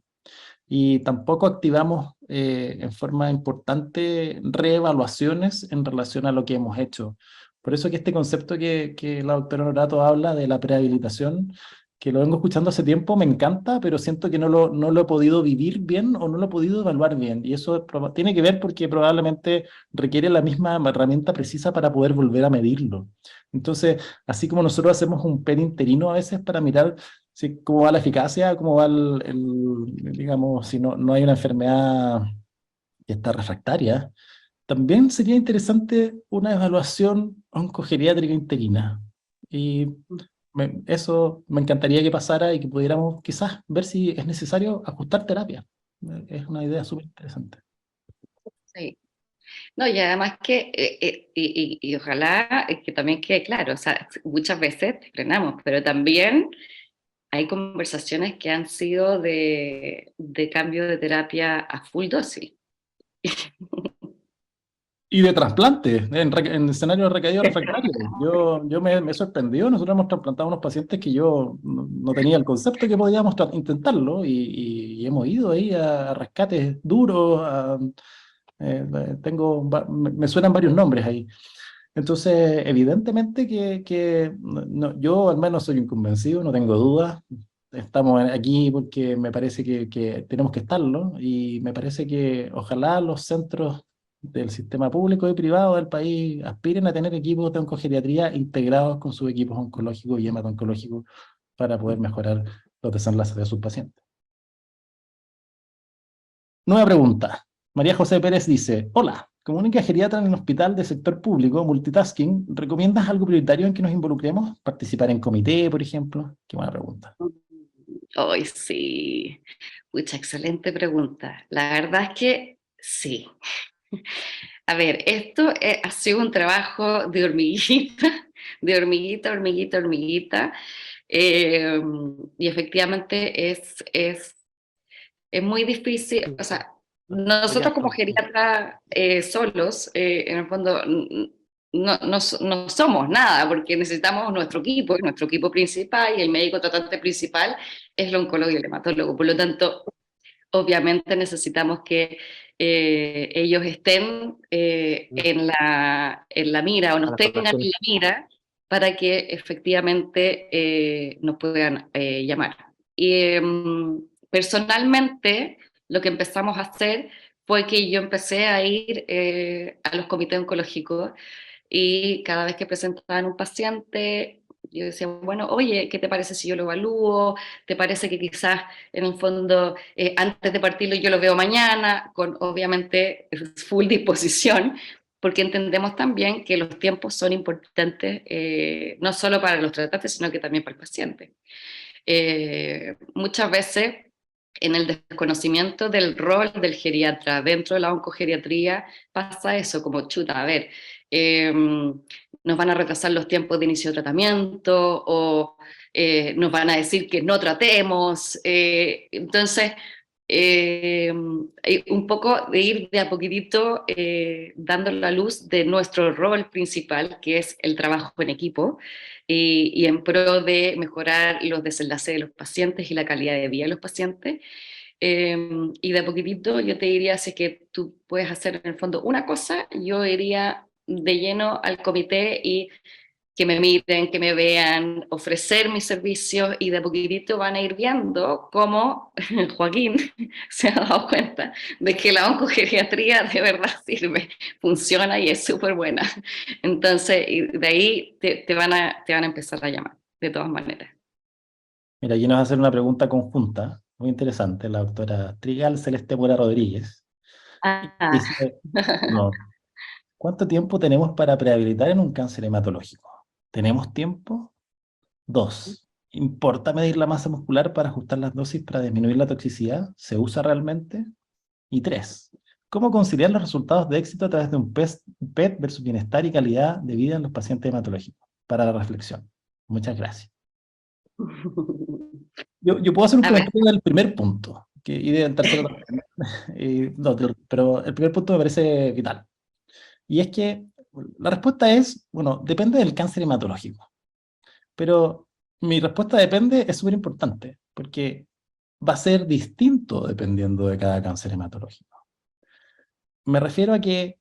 y tampoco activamos en forma importante reevaluaciones en relación a lo que hemos hecho. Por eso que este concepto que la doctora Norato habla de la prehabilitación que lo vengo escuchando hace tiempo, me encanta, pero siento que no lo he podido vivir bien o no lo he podido evaluar bien. Y eso tiene que ver porque probablemente requiere la misma herramienta precisa para poder volver a medirlo. Entonces, así como nosotros hacemos un PET interino a veces para mirar cómo va la eficacia, cómo va digamos, si no hay una enfermedad que está refractaria, también sería interesante una evaluación oncogeriátrica interina. Y eso me encantaría que pasara y que pudiéramos quizás ver si es necesario ajustar terapia. Es una idea súper interesante. Sí. No, y además que, y ojalá que también quede claro, o sea, muchas veces te frenamos, pero también hay conversaciones que han sido de cambio de terapia a full dosis. Y de trasplante, en escenario de recaído refractario. Yo me he sorprendido. Nosotros hemos trasplantado a unos pacientes que yo no tenía el concepto que podíamos intentarlo y hemos ido ahí a rescates duros. Me suenan varios nombres ahí. Entonces, evidentemente que yo al menos soy un convencido, no tengo dudas. Estamos aquí porque me parece que tenemos que estarlo y me parece que ojalá los centros del sistema público y privado del país aspiren a tener equipos de oncogeriatría integrados con sus equipos oncológicos y hemato-oncológicos para poder mejorar los desenlaces de sus pacientes. Nueva pregunta. María José Pérez dice, hola, como única geriatra en un hospital de sector público, multitasking, ¿recomiendas algo prioritario en que nos involucremos? ¿Participar en comité, por ejemplo? Qué buena pregunta. Hoy sí, mucha excelente pregunta. La verdad es que sí. A ver, esto ha sido un trabajo de hormiguita, de hormiguita, hormiguita, hormiguita, eh, y efectivamente es muy difícil, o sea, nosotros como geriatras solos, en el fondo, no somos nada, porque necesitamos nuestro equipo principal, y el médico tratante principal es el oncólogo y el hematólogo. Por lo tanto, obviamente necesitamos que ellos estén en la mira o nos tengan en la mira para que efectivamente nos puedan llamar. Y personalmente lo que empezamos a hacer fue que yo empecé a ir a los comités oncológicos y cada vez que presentaban un paciente, yo decía, bueno, oye, ¿qué te parece si yo lo evalúo? ¿Te parece que quizás en el fondo antes de partirlo yo lo veo mañana? Con obviamente full disposición, porque entendemos también que los tiempos son importantes, no solo para los tratantes, sino que también para el paciente. Muchas veces en el desconocimiento del rol del geriatra dentro de la oncogeriatría pasa eso, como chuta, a ver, nos van a retrasar los tiempos de inicio de tratamiento o nos van a decir que no tratemos. Entonces, un poco de ir de a poquitito dando la luz de nuestro rol principal, que es el trabajo en equipo, y en pro de mejorar los desenlaces de los pacientes y la calidad de vida de los pacientes. Y de a poquitito yo te diría, si es que tú puedes hacer en el fondo una cosa, yo iría de lleno al comité y que me miren, que me vean, ofrecer mis servicios y de a poquitito van a ir viendo cómo Joaquín se ha dado cuenta de que la oncogeriatría de verdad sirve, funciona y es súper buena. Entonces, y de ahí te van a empezar a llamar, de todas maneras. Mira, aquí nos va a hacer una pregunta conjunta, muy interesante, la doctora Trigal Celeste Mora Rodríguez. Y Ah, dice, no, ¿cuánto tiempo tenemos para prehabilitar en un cáncer hematológico? ¿Tenemos tiempo? Dos, ¿importa medir la masa muscular para ajustar las dosis para disminuir la toxicidad? ¿Se usa realmente? Y tres, ¿cómo conciliar los resultados de éxito a través de un PET versus bienestar y calidad de vida en los pacientes hematológicos? Para la reflexión. Muchas gracias. Yo puedo hacer un a ver, comentario del primer punto, y del tercero también. No, pero el primer punto me parece vital. Y es que la respuesta es, bueno, depende del cáncer hematológico. Pero mi respuesta depende es súper importante, porque va a ser distinto dependiendo de cada cáncer hematológico. Me refiero a que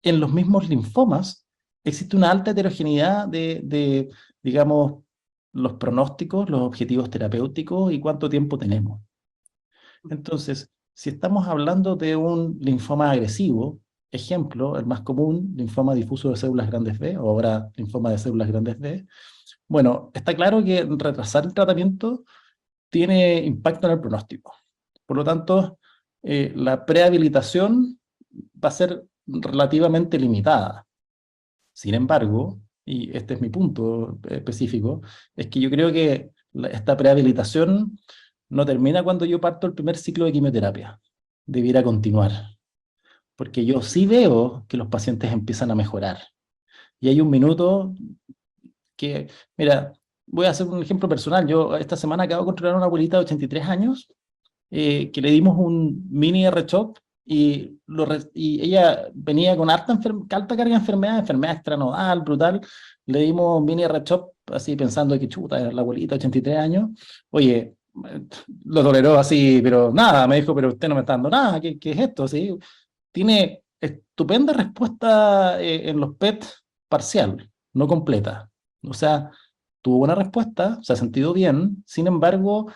en los mismos linfomas existe una alta heterogeneidad digamos, los pronósticos, los objetivos terapéuticos y cuánto tiempo tenemos. Entonces, si estamos hablando de un linfoma agresivo, ejemplo, el más común, linfoma difuso de células grandes B, o ahora linfoma de células grandes B, bueno, está claro que retrasar el tratamiento tiene impacto en el pronóstico. Por lo tanto, la prehabilitación va a ser relativamente limitada. Sin embargo, y este es mi punto específico, es que yo creo que esta prehabilitación no termina cuando yo parto el primer ciclo de quimioterapia. Debiera continuar, porque yo sí veo que los pacientes empiezan a mejorar. Y hay un minuto que, mira, voy a hacer un ejemplo personal. Yo esta semana acabo de controlar a una abuelita de 83 años que le dimos un mini R-CHOP y ella venía con alta carga de enfermedad extranodal, brutal. Le dimos un mini R-CHOP así pensando que chuta, la abuelita, 83 años. Oye, lo toleró así, pero nada, me dijo, pero usted no me está dando nada, ¿qué es esto? ¿Sí? Tiene estupenda respuesta en los PET parcial, no completa. O sea, tuvo buena respuesta, se ha sentido bien, sin embargo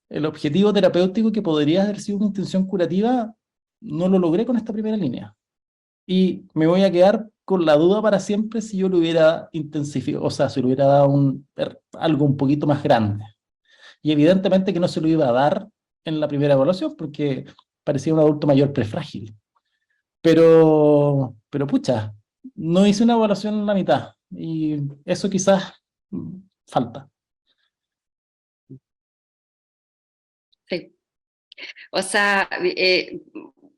el objetivo terapéutico que podría haber sido una intención curativa, no lo logré con esta primera línea. Y me voy a quedar con la duda para siempre si yo lo hubiera intensificado, o sea, si le hubiera dado algo un poquito más grande. Y evidentemente que no se lo iba a dar en la primera evaluación porque parecía un adulto mayor prefrágil. Pero pucha, no hice una evaluación en la mitad y eso quizás falta. Sí. O sea,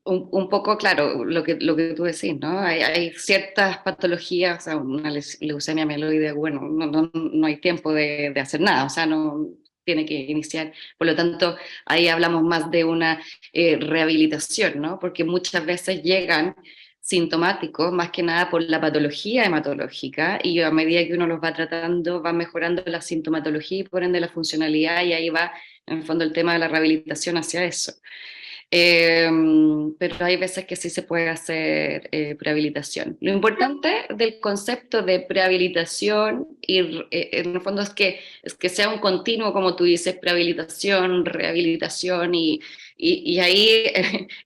un poco, claro, lo que tú decís, ¿no? Hay ciertas patologías, o sea, una leucemia mieloide, bueno, no hay tiempo de hacer nada, o sea, no tiene que iniciar. Por lo tanto, ahí hablamos más de una rehabilitación, ¿no? Porque muchas veces llegan sintomáticos, más que nada por la patología hematológica, y a medida que uno los va tratando, va mejorando la sintomatología y por ende la funcionalidad, y ahí va, en el fondo, el tema de la rehabilitación hacia eso. Eh, pero hay veces que sí se puede hacer prehabilitación. Lo importante del concepto de prehabilitación y en el fondo es que sea un continuo, como tú dices, prehabilitación, rehabilitación y ahí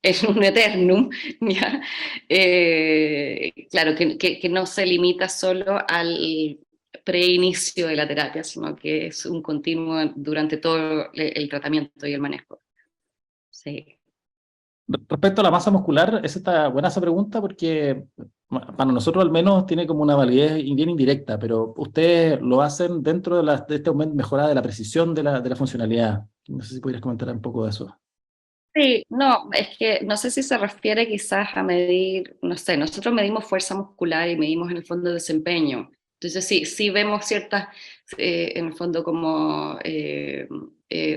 es un eternum, ¿ya? Claro, que no se limita solo al preinicio de la terapia, sino que es un continuo durante todo el tratamiento y el manejo. Sí. Respecto a la masa muscular, esa está buena esa pregunta porque para nosotros al menos tiene como una validez bien indirecta, pero ustedes lo hacen dentro de este aumento, mejora de la precisión de la funcionalidad. No sé si pudieras comentar un poco de eso. Sí, no, es que no sé si se refiere quizás a medir, no sé, nosotros medimos fuerza muscular y medimos en el fondo desempeño. Entonces sí, sí vemos ciertas, en el fondo como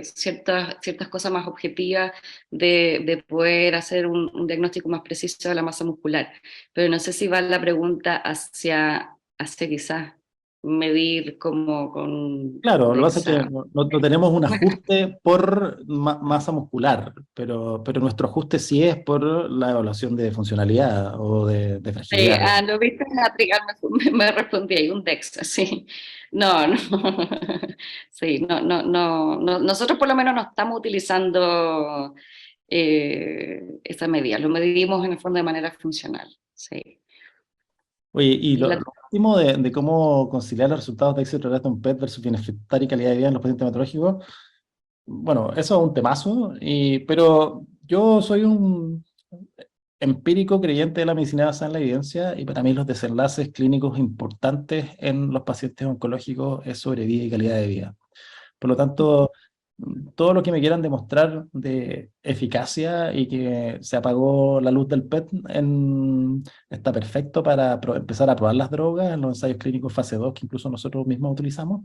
ciertas cosas más objetivas de poder hacer un diagnóstico más preciso de la masa muscular. Pero no sé si va la pregunta hacia quizás medir como con Claro, lo hace que DEXA. no tenemos un ajuste por masa muscular, pero nuestro ajuste sí es por la evaluación de funcionalidad o de fragilidad. Lo viste en Atrigal, me respondí ahí un DEXA, sí. No, no, sí, no, nosotros por lo menos no estamos utilizando esa medida, lo medimos en el fondo de manera funcional, sí. Oye, y Y la, lo último de cómo conciliar los resultados de éxito de un PET versus bienestar y calidad de vida en los pacientes hematológicos, bueno, eso es un temazo, pero yo soy un empírico creyente de la medicina basada en la evidencia y para mí los desenlaces clínicos importantes en los pacientes oncológicos es sobre vida y calidad de vida. Por lo tanto, todo lo que me quieran demostrar de eficacia y que se apagó la luz del PET está perfecto para empezar a probar las drogas en los ensayos clínicos fase 2 que incluso nosotros mismos utilizamos,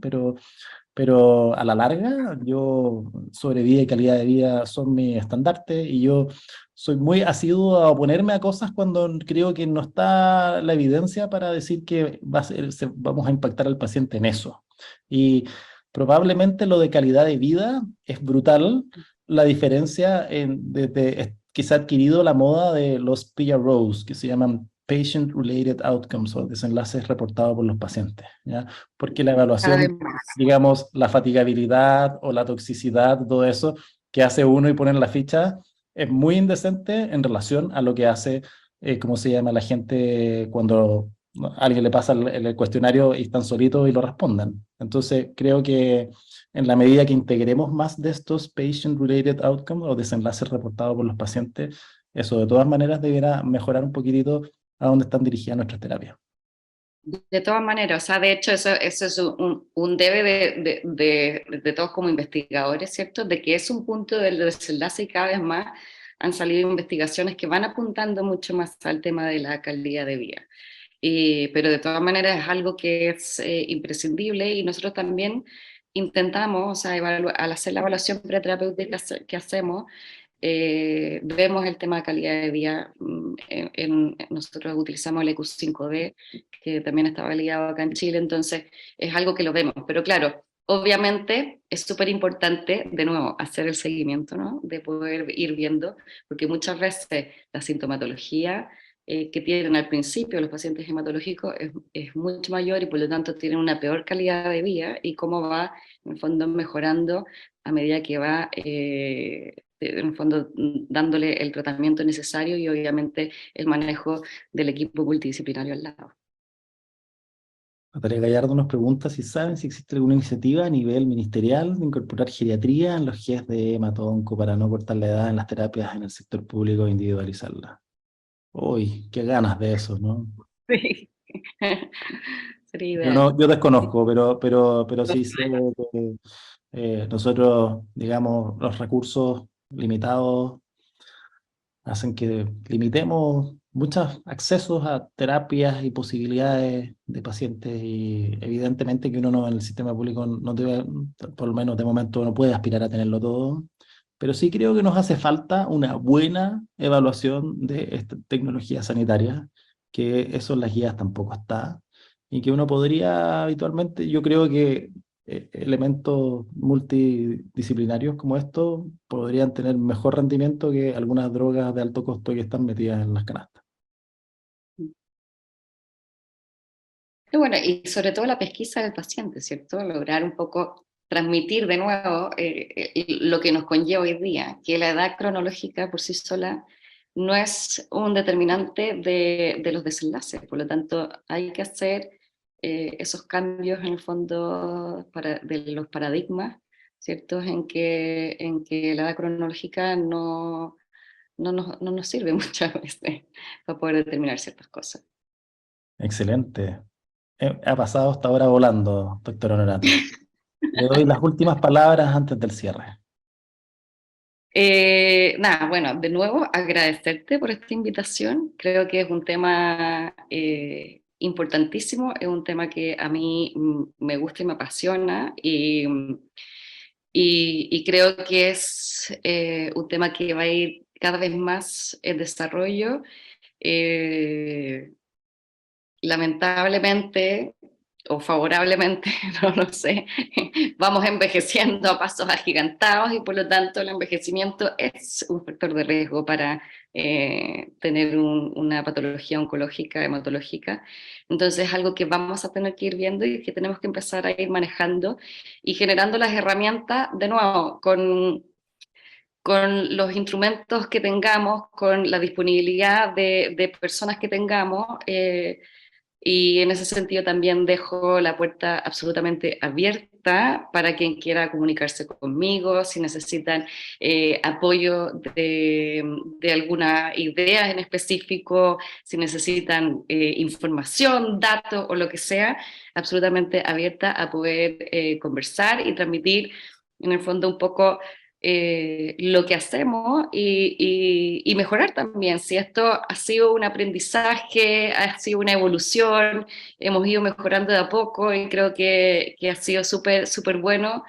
pero a la larga, yo sobre vida y calidad de vida son mi estandarte y yo soy muy asiduo a oponerme a cosas cuando creo que no está la evidencia para decir que vamos a impactar al paciente en eso. Y probablemente lo de calidad de vida es brutal, la diferencia desde que se ha adquirido la moda de los PROs, que se llaman patient-related outcomes o desenlaces reportados por los pacientes, ¿ya? Porque la Cada vez evaluación, más. digamos, la fatigabilidad o la toxicidad, todo eso que hace uno y pone en la ficha, es muy indecente en relación a lo que hace, ¿cómo se llama la gente cuando a alguien le pasa el cuestionario y están solitos y lo respondan? Entonces, creo que en la medida que integremos más de estos patient-related outcomes o desenlaces reportados por los pacientes, eso de todas maneras deberá mejorar un poquitito a dónde están dirigidas nuestras terapias. De todas maneras, o sea, de hecho eso es un debe de todos como investigadores, ¿cierto? De que es un punto del desenlace y cada vez más han salido investigaciones que van apuntando mucho más al tema de la calidad de vida. Pero de todas maneras es algo que es imprescindible y nosotros también intentamos, o sea, al hacer la evaluación preterapéutica que hacemos, vemos el tema de calidad de vida. Nosotros utilizamos el EQ5D, que también está validado acá en Chile, entonces es algo que lo vemos. Pero claro, obviamente es súper importante, de nuevo, hacer el seguimiento, ¿no? De poder ir viendo, porque muchas veces la sintomatología que tienen al principio los pacientes hematológicos es mucho mayor y por lo tanto tienen una peor calidad de vida y cómo va, en el fondo, mejorando a medida que va, en el fondo, dándole el tratamiento necesario y obviamente el manejo del equipo multidisciplinario al lado. Natalia Gallardo nos pregunta si saben si existe alguna iniciativa a nivel ministerial de incorporar geriatría en los GES de hemato-onco para no cortar la edad en las terapias en el sector público e individualizarla. Uy, qué ganas de eso, ¿no? Sí. Sería Yo ideal. no, yo desconozco, pero sí sé que nosotros, digamos, los recursos limitados hacen que limitemos muchos accesos a terapias y posibilidades de pacientes y evidentemente que uno no, en el sistema público no debe, por lo menos de momento no puede aspirar a tenerlo todo, pero sí creo que nos hace falta una buena evaluación de esta tecnología sanitaria, que eso en las guías tampoco está, y que uno podría habitualmente, yo creo que elementos multidisciplinarios como estos podrían tener mejor rendimiento que algunas drogas de alto costo que están metidas en las canastas. Y bueno, y sobre todo la pesquisa del paciente, ¿cierto? Lograr un poco transmitir de nuevo lo que nos conlleva hoy día, que la edad cronológica por sí sola no es un determinante de los desenlaces, por lo tanto hay que hacer esos cambios en el fondo de los paradigmas, ¿cierto? En que la edad cronológica no nos sirve muchas veces para poder determinar ciertas cosas. Excelente. Ha pasado hasta ahora volando, doctor Honorato. Le doy las últimas palabras antes del cierre. Nada, bueno, de nuevo agradecerte por esta invitación. Creo que es un tema importantísimo, es un tema que a mí me gusta y me apasiona y creo que es un tema que va a ir cada vez más en desarrollo. Eh, Lamentablemente o favorablemente, no lo sé, vamos envejeciendo a pasos agigantados y por lo tanto el envejecimiento es un factor de riesgo para tener una patología oncológica, hematológica. Entonces es algo que vamos a tener que ir viendo y que tenemos que empezar a ir manejando y generando las herramientas, de nuevo, con los instrumentos que tengamos, con la disponibilidad de personas que tengamos. Y en ese sentido también dejo la puerta absolutamente abierta para quien quiera comunicarse conmigo, si necesitan apoyo de alguna idea en específico, si necesitan información, datos o lo que sea, absolutamente abierta a poder conversar y transmitir en el fondo un poco lo que hacemos y mejorar también. Si esto ha sido un aprendizaje, ha sido una evolución, hemos ido mejorando de a poco y creo que ha sido súper, súper bueno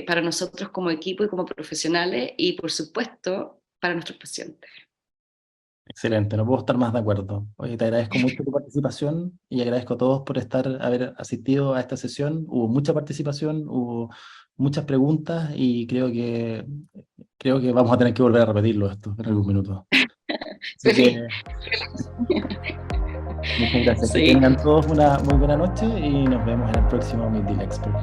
para nosotros como equipo y como profesionales y por supuesto para nuestros pacientes. Excelente, no puedo estar más de acuerdo. Oye, te agradezco mucho tu participación y agradezco a todos por haber asistido a esta sesión. Hubo mucha participación, hubo muchas preguntas y creo que vamos a tener que volver a repetirlo esto en algún minuto. Así que Feliz. Muchas gracias. Que Sí, tengan todos una muy buena noche y nos vemos en el próximo Meet the Expert.